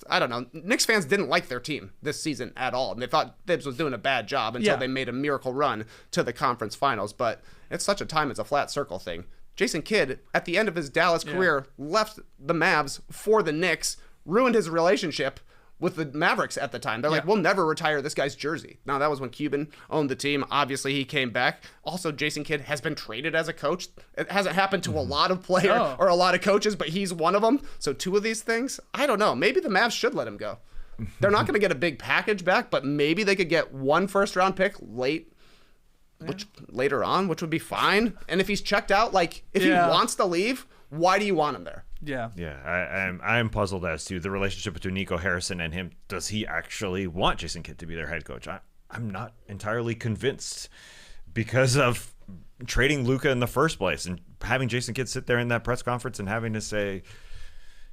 I don't know. Knicks fans didn't like their team this season at all, and they thought Thibs was doing a bad job until they made a miracle run to the conference finals. But it's such a time it's a flat circle thing. Jason Kidd, at the end of his Dallas career, left the Mavs for the Knicks, ruined his relationship with the Mavericks at the time. They're like, we'll never retire this guy's jersey. Now, that was when Cuban owned the team. Obviously, he came back. Also, Jason Kidd has been traded as a coach. It hasn't happened to a lot of players or a lot of coaches, but he's one of them. So two of these things, I don't know. Maybe the Mavs should let him go. They're not going to get a big package back, but maybe they could get one first-round pick later on, which would be fine. And if he's checked out, if he wants to leave, why do you want him there? Yeah. Yeah, I'm puzzled as to the relationship between Nico Harrison and him. Does he actually want Jason Kidd to be their head coach? I'm not entirely convinced because of trading Luka in the first place and having Jason Kidd sit there in that press conference and having to say,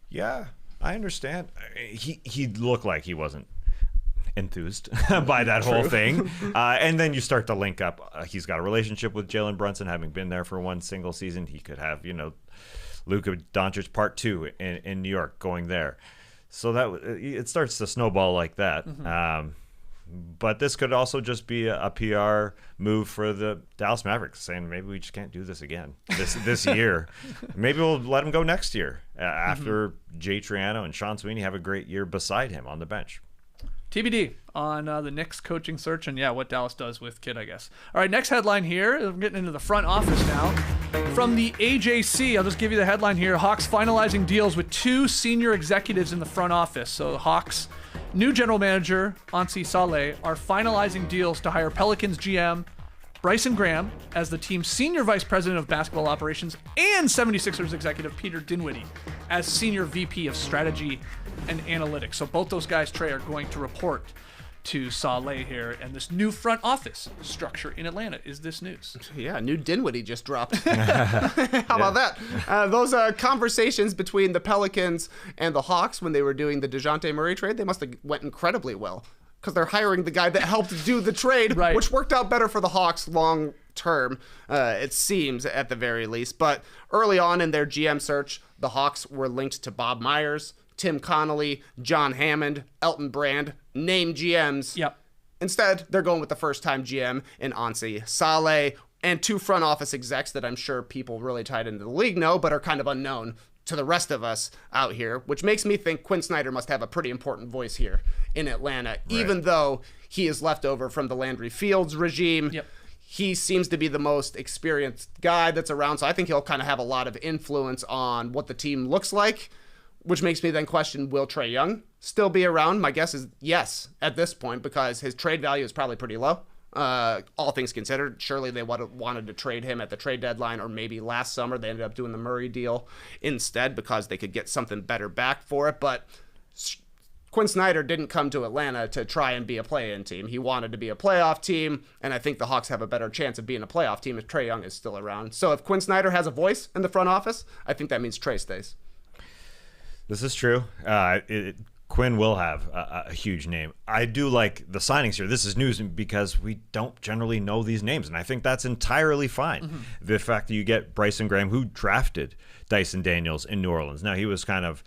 yeah, I understand. He looked like he wasn't enthused by that whole thing. And then you start to link up. He's got a relationship with Jalen Brunson, having been there for one single season. He could have, Luka Doncic Part 2 in New York going there. So that it starts to snowball like that. But this could also just be a PR move for the Dallas Mavericks, saying maybe we just can't do this again this year. Maybe we'll let him go next year after Jay Triano and Sean Sweeney have a great year beside him on the bench. TBD on the Knicks coaching search and, what Dallas does with Kidd, I guess. All right, next headline here. I'm getting into the front office now. From the AJC, I'll just give you the headline here. Hawks finalizing deals with 2 senior executives in the front office. So the Hawks' new general manager, Ansi Saleh, are finalizing deals to hire Pelicans GM Bryson Graham as the team's senior vice president of basketball operations and 76ers executive Peter Dinwiddie as senior VP of strategy and analytics. So both those guys, Trey, are going to report to Saleh here, and this new front office structure in Atlanta is this news. Yeah, new Dinwiddie just dropped. How about that? Those conversations between the Pelicans and the Hawks when they were doing the DeJounte Murray trade, they must have went incredibly well because they're hiring the guy that helped do the trade, which worked out better for the Hawks long term, it seems, at the very least. But early on in their GM search, the Hawks were linked to Bob Myers, Tim Connolly, John Hammond, Elton Brand, named GMs. Yep. Instead, they're going with the first-time GM in Ansi Saleh and 2 front office execs that I'm sure people really tied into the league know, but are kind of unknown to the rest of us out here, which makes me think Quinn Snyder must have a pretty important voice here in Atlanta, even though he is left over from the Landry Fields regime. Yep. He seems to be the most experienced guy that's around, so I think he'll kind of have a lot of influence on what the team looks like, which makes me then question, will Trae Young still be around? My guess is yes at this point, because his trade value is probably pretty low. All things considered, surely they would have wanted to trade him at the trade deadline, or maybe last summer they ended up doing the Murray deal instead because they could get something better back for it. But Quinn Snyder didn't come to Atlanta to try and be a play-in team. He wanted to be a playoff team, and I think the Hawks have a better chance of being a playoff team if Trae Young is still around. So if Quinn Snyder has a voice in the front office, I think that means Trae stays. This is true. Quinn will have a huge name. I do like the signings here. This is news because we don't generally know these names, and I think that's entirely fine. Mm-hmm. The fact that you get Bryson Graham, who drafted Dyson Daniels in New Orleans. Now, he was kind of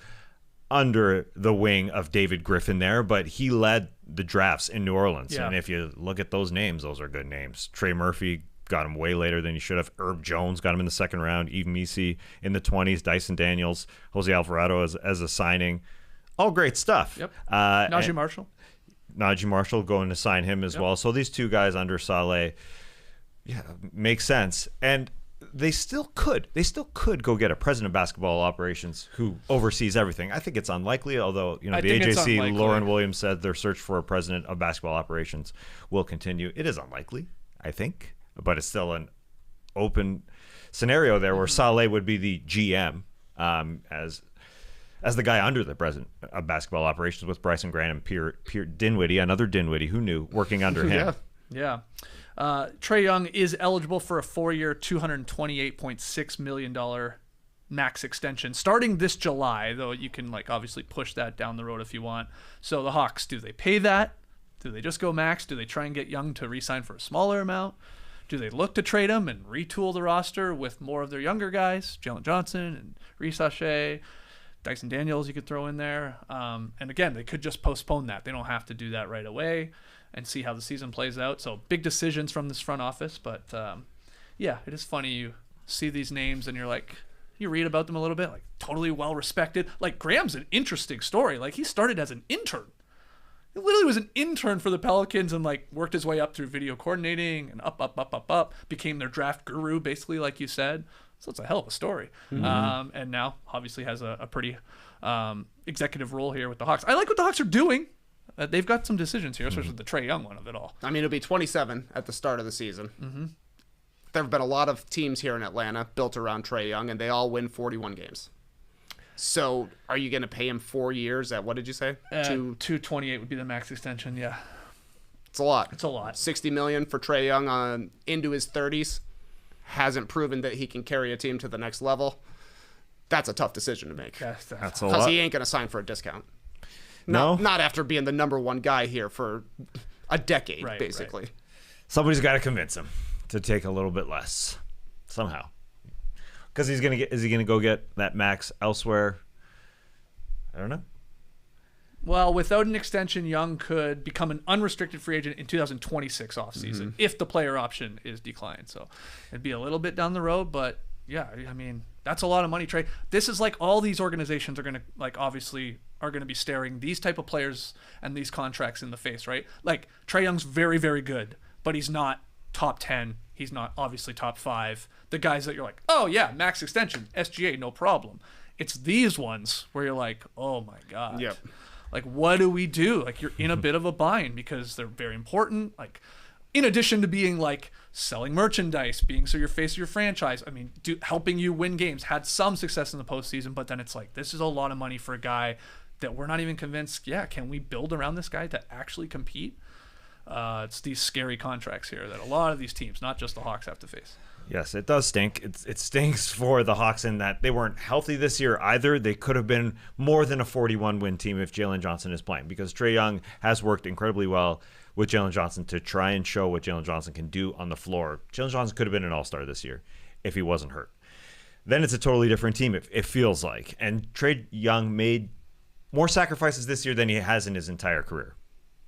under the wing of David Griffin there, but he led the drafts in New Orleans. Yeah. And if you look at those names, those are good names. Trey Murphy got him way later than he should have. Herb Jones got him in the second round. Eve Misi in the 20s. Dyson Daniels, Jose Alvarado as a signing. All great stuff. Yep. Najee Marshall going to sign him as well. So these two guys under Saleh, makes sense. And they still could go get a president of basketball operations who oversees everything. I think it's unlikely, although the AJC, Lauren Williams said their search for a president of basketball operations will continue. It is unlikely, I think, but it's still an open scenario there where Saleh would be the GM as the guy under the president of basketball operations with Bryson Graham and Pierre Dinwiddie, another Dinwiddie, who knew, working under him. Yeah. Trae Young is eligible for a 4-year, $228.6 million max extension starting this July, though you can obviously push that down the road if you want. So the Hawks, do they pay that? Do they just go max? Do they try and get Young to re-sign for a smaller amount? Do they look to trade him and retool the roster with more of their younger guys, Jalen Johnson and Reece Sachet, Dyson Daniels you could throw in there? And again, they could just postpone that. They don't have to do that right away and see how the season plays out. So big decisions from this front office. But, it is funny. You see these names and you read about them a little bit, totally well-respected. Graham's an interesting story. He started as an intern. He literally was an intern for the Pelicans and worked his way up through video coordinating and up, became their draft guru, basically, like you said. So it's a hell of a story. Mm-hmm. And now obviously has a pretty executive role here with the Hawks. I like what the Hawks are doing. They've got some decisions here, especially the Trae Young one of it all. I mean, it'll be 27 at the start of the season. Mm-hmm. There have been a lot of teams here in Atlanta built around Trae Young, and they all win 41 games. So are you going to pay him 4 years at, what did you say? $228 would be the max extension, yeah. It's a lot. It's a lot. $60 million for Trae Young into his 30s. Hasn't proven that he can carry a team to the next level. That's a tough decision to make. That's a lot. Because he ain't going to sign for a discount. Not after being the number one guy here for a decade, basically. Right. Somebody's got to convince him to take a little bit less somehow. Because is he going to go get that max elsewhere? I don't know. Well, without an extension, Young could become an unrestricted free agent in 2026 offseason if the player option is declined. So it'd be a little bit down the road, but that's a lot of money, Trey. This is all these organizations are going to obviously are going to be staring these type of players and these contracts in the face, right? Trae Young's very, very good, but he's not top 10. He's not obviously top 5. The guys that you're oh yeah, max extension, SGA, no problem. It's these ones where you're oh my God. Yep. What do we do? You're in a bit of a bind because they're very important. In addition to being selling merchandise, being your face of your franchise, helping you win games, had some success in the postseason, but then it's this is a lot of money for a guy that we're not even convinced, can we build around this guy to actually compete? It's these scary contracts here that a lot of these teams, not just the Hawks, have to face. Yes, it does stink. It stinks for the Hawks in that they weren't healthy this year either. They could have been more than a 41-win team if Jalen Johnson is playing, because Trae Young has worked incredibly well with Jalen Johnson to try and show what Jalen Johnson can do on the floor. Jalen Johnson could have been an all-star this year if he wasn't hurt. Then it's a totally different team, it feels like. And Trae Young made more sacrifices this year than he has in his entire career,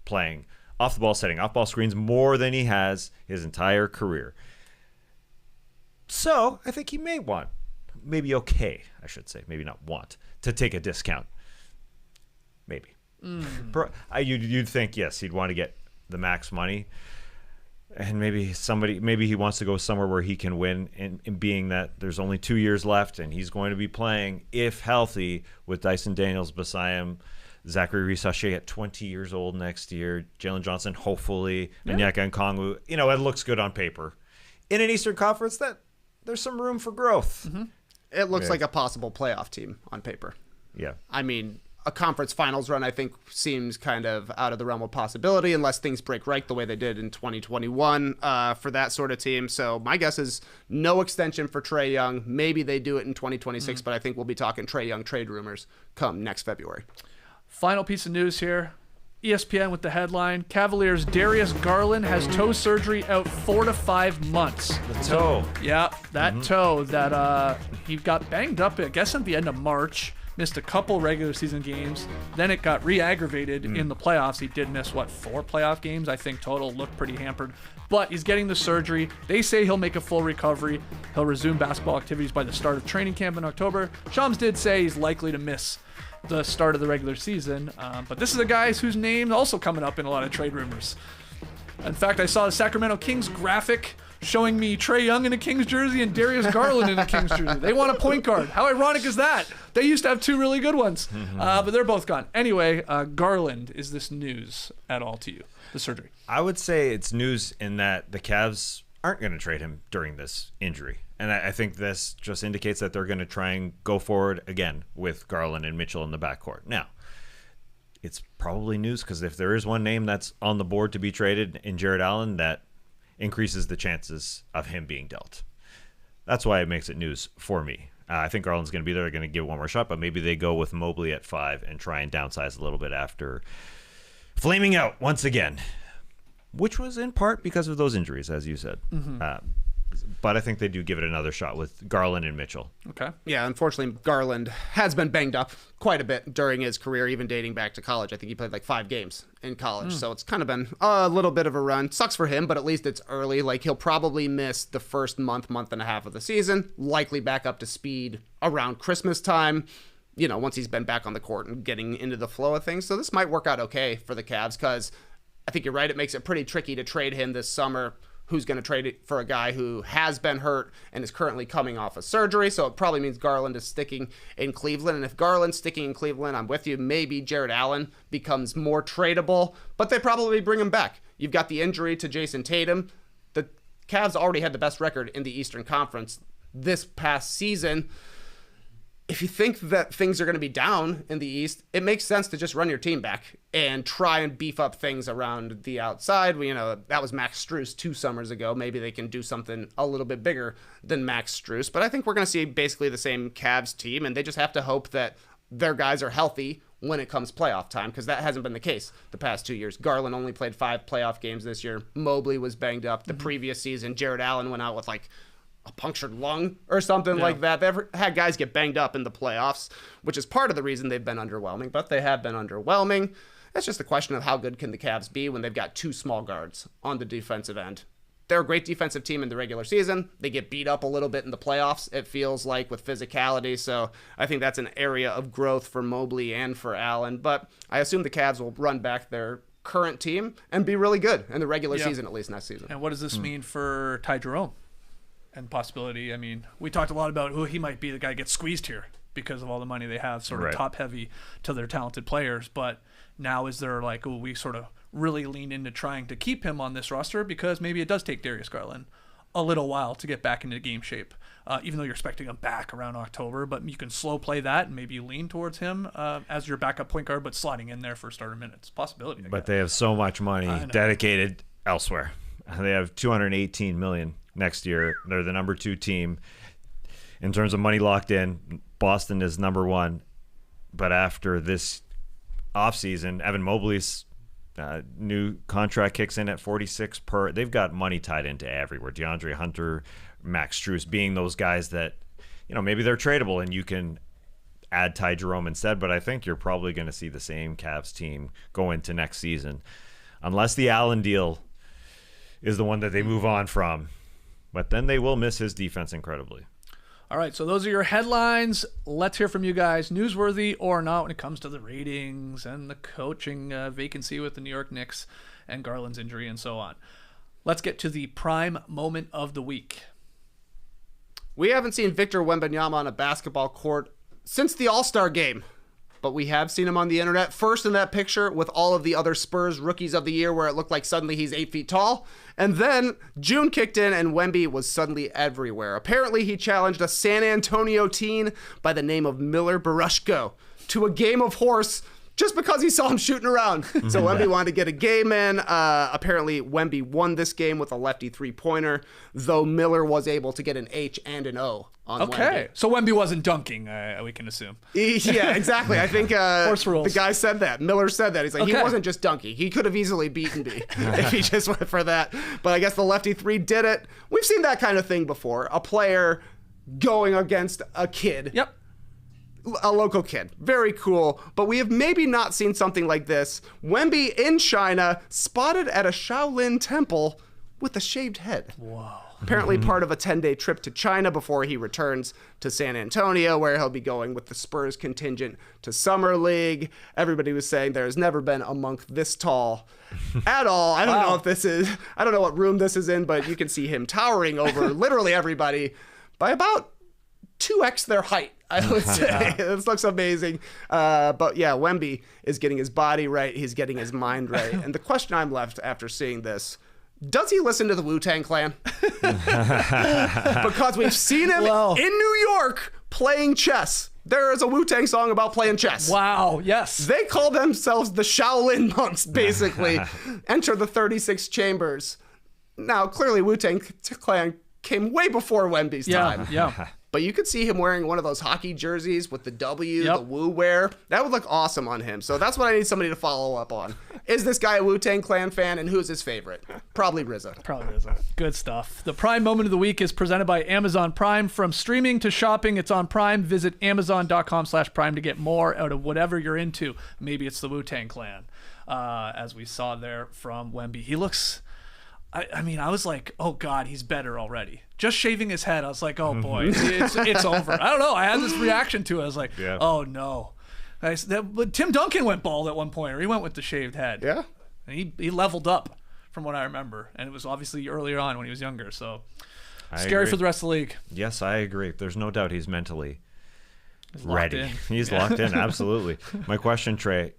playing off the ball, setting off ball screens more than he has his entire career. So I think he may want, maybe okay, I should say, maybe not want, to take a discount. Maybe. You'd think, yes, he'd want to get the max money. And maybe he wants to go somewhere where he can win, in being that there's only 2 years left and he's going to be playing, if healthy, with Dyson Daniels beside him, Zachary Reece-Sachet at 20 years old next year, Jalen Johnson, hopefully, Onyeka Okongwu. It looks good on paper. In an Eastern Conference, there's some room for growth. Mm-hmm. It looks like a possible playoff team on paper. Yeah. a conference finals run, I think, seems kind of out of the realm of possibility unless things break right the way they did in 2021 for that sort of team. So my guess is no extension for Trae Young. Maybe they do it in 2026, but I think we'll be talking Trae Young trade rumors come next February. Final piece of news here. ESPN with the headline, Cavaliers' Darius Garland has toe surgery out 4 to 5 months. The toe. Yeah, that toe that he got banged up, I guess, at the end of March. Missed a couple regular season games. Then it got re-aggravated in the playoffs. He did miss, 4 playoff games, I think, total. Looked pretty hampered. But he's getting the surgery. They say he'll make a full recovery. He'll resume basketball activities by the start of training camp in October. Shams did say he's likely to miss the start of the regular season. But this is a guy whose name also coming up in a lot of trade rumors. In fact, I saw the Sacramento Kings graphic showing me Trae Young in a Kings jersey and Darius Garland in a Kings jersey. They want a point guard. How ironic is that? They used to have 2 really good ones, but they're both gone. Anyway, Garland, is this news at all to you, the surgery? I would say it's news in that the Cavs aren't going to trade him during this injury. And I think this just indicates that they're going to try and go forward again with Garland and Mitchell in the backcourt. Now, it's probably news because if there is one name that's on the board to be traded in Jared Allen, that increases the chances of him being dealt. That's why it makes it news for me. I think Garland's going to be there. They're going to give one more shot, but maybe they go with Mobley at 5 and try and downsize a little bit after flaming out once again, which was in part because of those injuries, as you said. But I think they do give it another shot with Garland and Mitchell. Okay. Yeah, unfortunately, Garland has been banged up quite a bit during his career, even dating back to college. I think he played like 5 games in college, so it's kind of been a little bit of a run. Sucks for him, but at least it's early. Like, he'll probably miss the first month and a half of the season, likely back up to speed around Christmas time, once he's been back on the court and getting into the flow of things. So this might work out okay for the Cavs because I think you're right. It makes it pretty tricky to trade him this summer. Who's going to trade it for a guy who has been hurt and is currently coming off a surgery? So it probably means Garland is sticking in Cleveland. And if Garland's sticking in Cleveland, I'm with you. Maybe Jared Allen becomes more tradable, but they probably bring him back. You've got the injury to Jason Tatum. The Cavs already had the best record in the Eastern Conference this past season. If you think that things are going to be down in the East, it makes sense to just run your team back and try and beef up things around the outside. That was Max Strus 2 summers ago. Maybe they can do something a little bit bigger than Max Strus. But I think we're going to see basically the same Cavs team, and they just have to hope that their guys are healthy when it comes playoff time, because that hasn't been the case the past 2 years. Garland only played 5 playoff games this year. Mobley was banged up the previous season. Jared Allen went out with a punctured lung or something like that. They've had guys get banged up in the playoffs, which is part of the reason they've been underwhelming, but they have been underwhelming. It's just a question of how good can the Cavs be when they've got 2 small guards on the defensive end. They're a great defensive team in the regular season. They get beat up a little bit in the playoffs, it feels like, with physicality. So I think that's an area of growth for Mobley and for Allen. But I assume the Cavs will run back their current team and be really good in the regular season, at least next season. And what does this mean for Ty Jerome? And possibility. I mean, we talked a lot about who he might be the guy gets squeezed here because of all the money they have, sort of top heavy to their talented players. But now is there we sort of really lean into trying to keep him on this roster because maybe it does take Darius Garland a little while to get back into game shape, even though you're expecting him back around October. But you can slow play that and maybe lean towards him as your backup point guard, but slotting in there for starter minutes. Possibility. But they have so much money dedicated elsewhere. They have $218 million next year. They're the number 2 team in terms of money locked in. Boston is number 1. But after this offseason, Evan Mobley's new contract kicks in at 46 per. They've got money tied into everywhere. DeAndre Hunter, Max Strus being those guys that, maybe they're tradable and you can add Ty Jerome instead. But I think you're probably going to see the same Cavs team go into next season, unless the Allen deal is the one that they move on from. But then they will miss his defense incredibly. All right, so those are your headlines. Let's hear from you guys, newsworthy or not, when it comes to the ratings and the coaching vacancy with the New York Knicks and Garland's injury and so on. Let's get to the prime moment of the week. We haven't seen Victor Wembanyama on a basketball court since the All-Star game, but we have seen him on the internet, first in that picture with all of the other Spurs rookies of the year where it looked like suddenly he's 8 feet tall. And then June kicked in and Wemby was suddenly everywhere. Apparently he challenged a San Antonio teen by the name of Miller Barushko to a game of horse just because he saw him shooting around. So Wemby wanted to get a game in. Apparently, Wemby won this game with a lefty three-pointer, though Miller was able to get an H and an O on Wemby. Okay, so Wemby wasn't dunking, we can assume. Yeah, exactly. I think Horse rules. the guy said that. Miller said that. He's like, he wasn't just dunking. He could have easily beaten me if he just went for that. But I guess the lefty three did it. We've seen that kind of thing before. A player going against a kid. Yep. A local kid. Very cool. But we have maybe not seen something like this. Wemby in China, spotted at a Shaolin temple with a shaved head. Whoa. Apparently part of a 10-day trip to China before he returns to San Antonio, where he'll be going with the Spurs contingent to Summer League. Everybody was saying there has never been a monk this tall at all. I don't know if this is, I don't know what room this is in, but you can see him towering over literally everybody by about 2x their height, I would say. This looks amazing. But yeah, Wemby is getting his body right. He's getting his mind right. And the question I'm left after seeing this, does he listen to the Wu-Tang Clan? Because we've seen him in New York playing chess. There is a Wu-Tang song about playing chess. Wow, yes. They call themselves the Shaolin monks, basically. Enter the 36 chambers. Now, clearly Wu-Tang Clan came way before Wemby's time. Yeah. But you could see him wearing one of those hockey jerseys with the W, the Wu wear. That would look awesome on him. So that's what I need somebody to follow up on. Is this guy a Wu-Tang Clan fan, and who's his favorite? Probably RZA. Probably RZA. Good stuff. The Prime Moment of the Week is presented by Amazon Prime. From streaming to shopping, it's on Prime. Visit Amazon.com/Prime to get more out of whatever you're into. Maybe it's the Wu-Tang Clan, as we saw there from Wemby. He looks... I mean, I was like, oh, God, he's better already. Just shaving his head, I was like, oh, boy, it's over. I don't know. I had this reaction to it. I was like, oh, no. But Tim Duncan went bald at one point, or he went with the shaved head. Yeah. And he leveled up from what I remember. And it was obviously earlier on when he was younger. So scary for the rest of the league. Yes, I agree. There's no doubt he's mentally ready. In. He's locked in, absolutely. My question, Trey,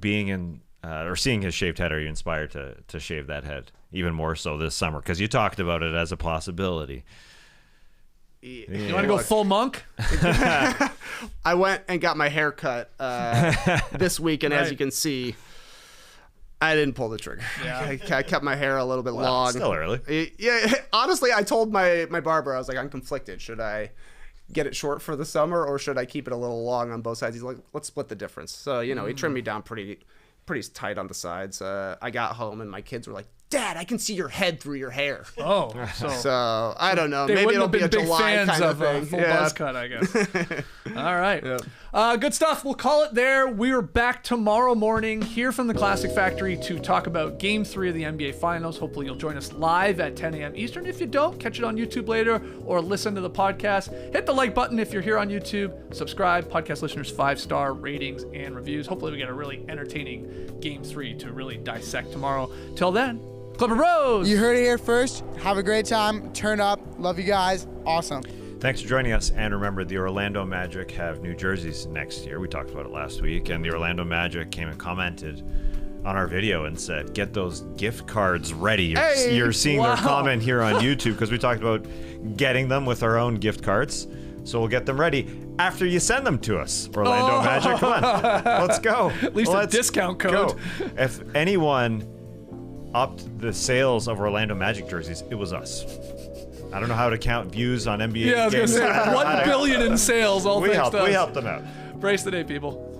being in or seeing his shaved head, are you inspired to shave that head even more so this summer? Because you talked about it as a possibility. You want to go full monk? I went and got my hair cut this week, and as you can see, I didn't pull the trigger. Yeah. I kept my hair a little bit long. Still early. Yeah, honestly, I told my barber, I was like, I'm conflicted. Should I get it short for the summer, or should I keep it a little long on both sides? He's like, let's split the difference. So, he trimmed me down pretty tight on the sides. I got home, and my kids were like, Dad, I can see your head through your hair. Oh, so I don't know. They Maybe it'll wouldn't be a have been big July fans kind of thing. Full buzz cut, I guess. All right. Good stuff. We'll call it there. We're back tomorrow morning here from the Classic Factory to talk about Game 3 of the NBA Finals. Hopefully you'll join us live at 10 a.m. Eastern. If you don't, catch it on YouTube later or listen to the podcast. Hit the like button if you're here on YouTube. Subscribe. Podcast listeners, 5-star ratings and reviews. Hopefully we get a really entertaining Game 3 to really dissect tomorrow. Till then, Clipper Bros! You heard it here first. Have a great time. Turn up. Love you guys. Awesome. Thanks for joining us. And remember, the Orlando Magic have new jerseys next year. We talked about it last week. And the Orlando Magic came and commented on our video and said, get those gift cards ready. You're seeing their comment here on YouTube because we talked about getting them with our own gift cards. So we'll get them ready after you send them to us. Orlando Magic, come on. Let's go. At least a discount code. Go. If anyone upped the sales of Orlando Magic jerseys, it was us. I don't know how to count views on NBA games. I was going to say, 1 billion in sales, all thanks to us. We helped them out. Brace the day, people.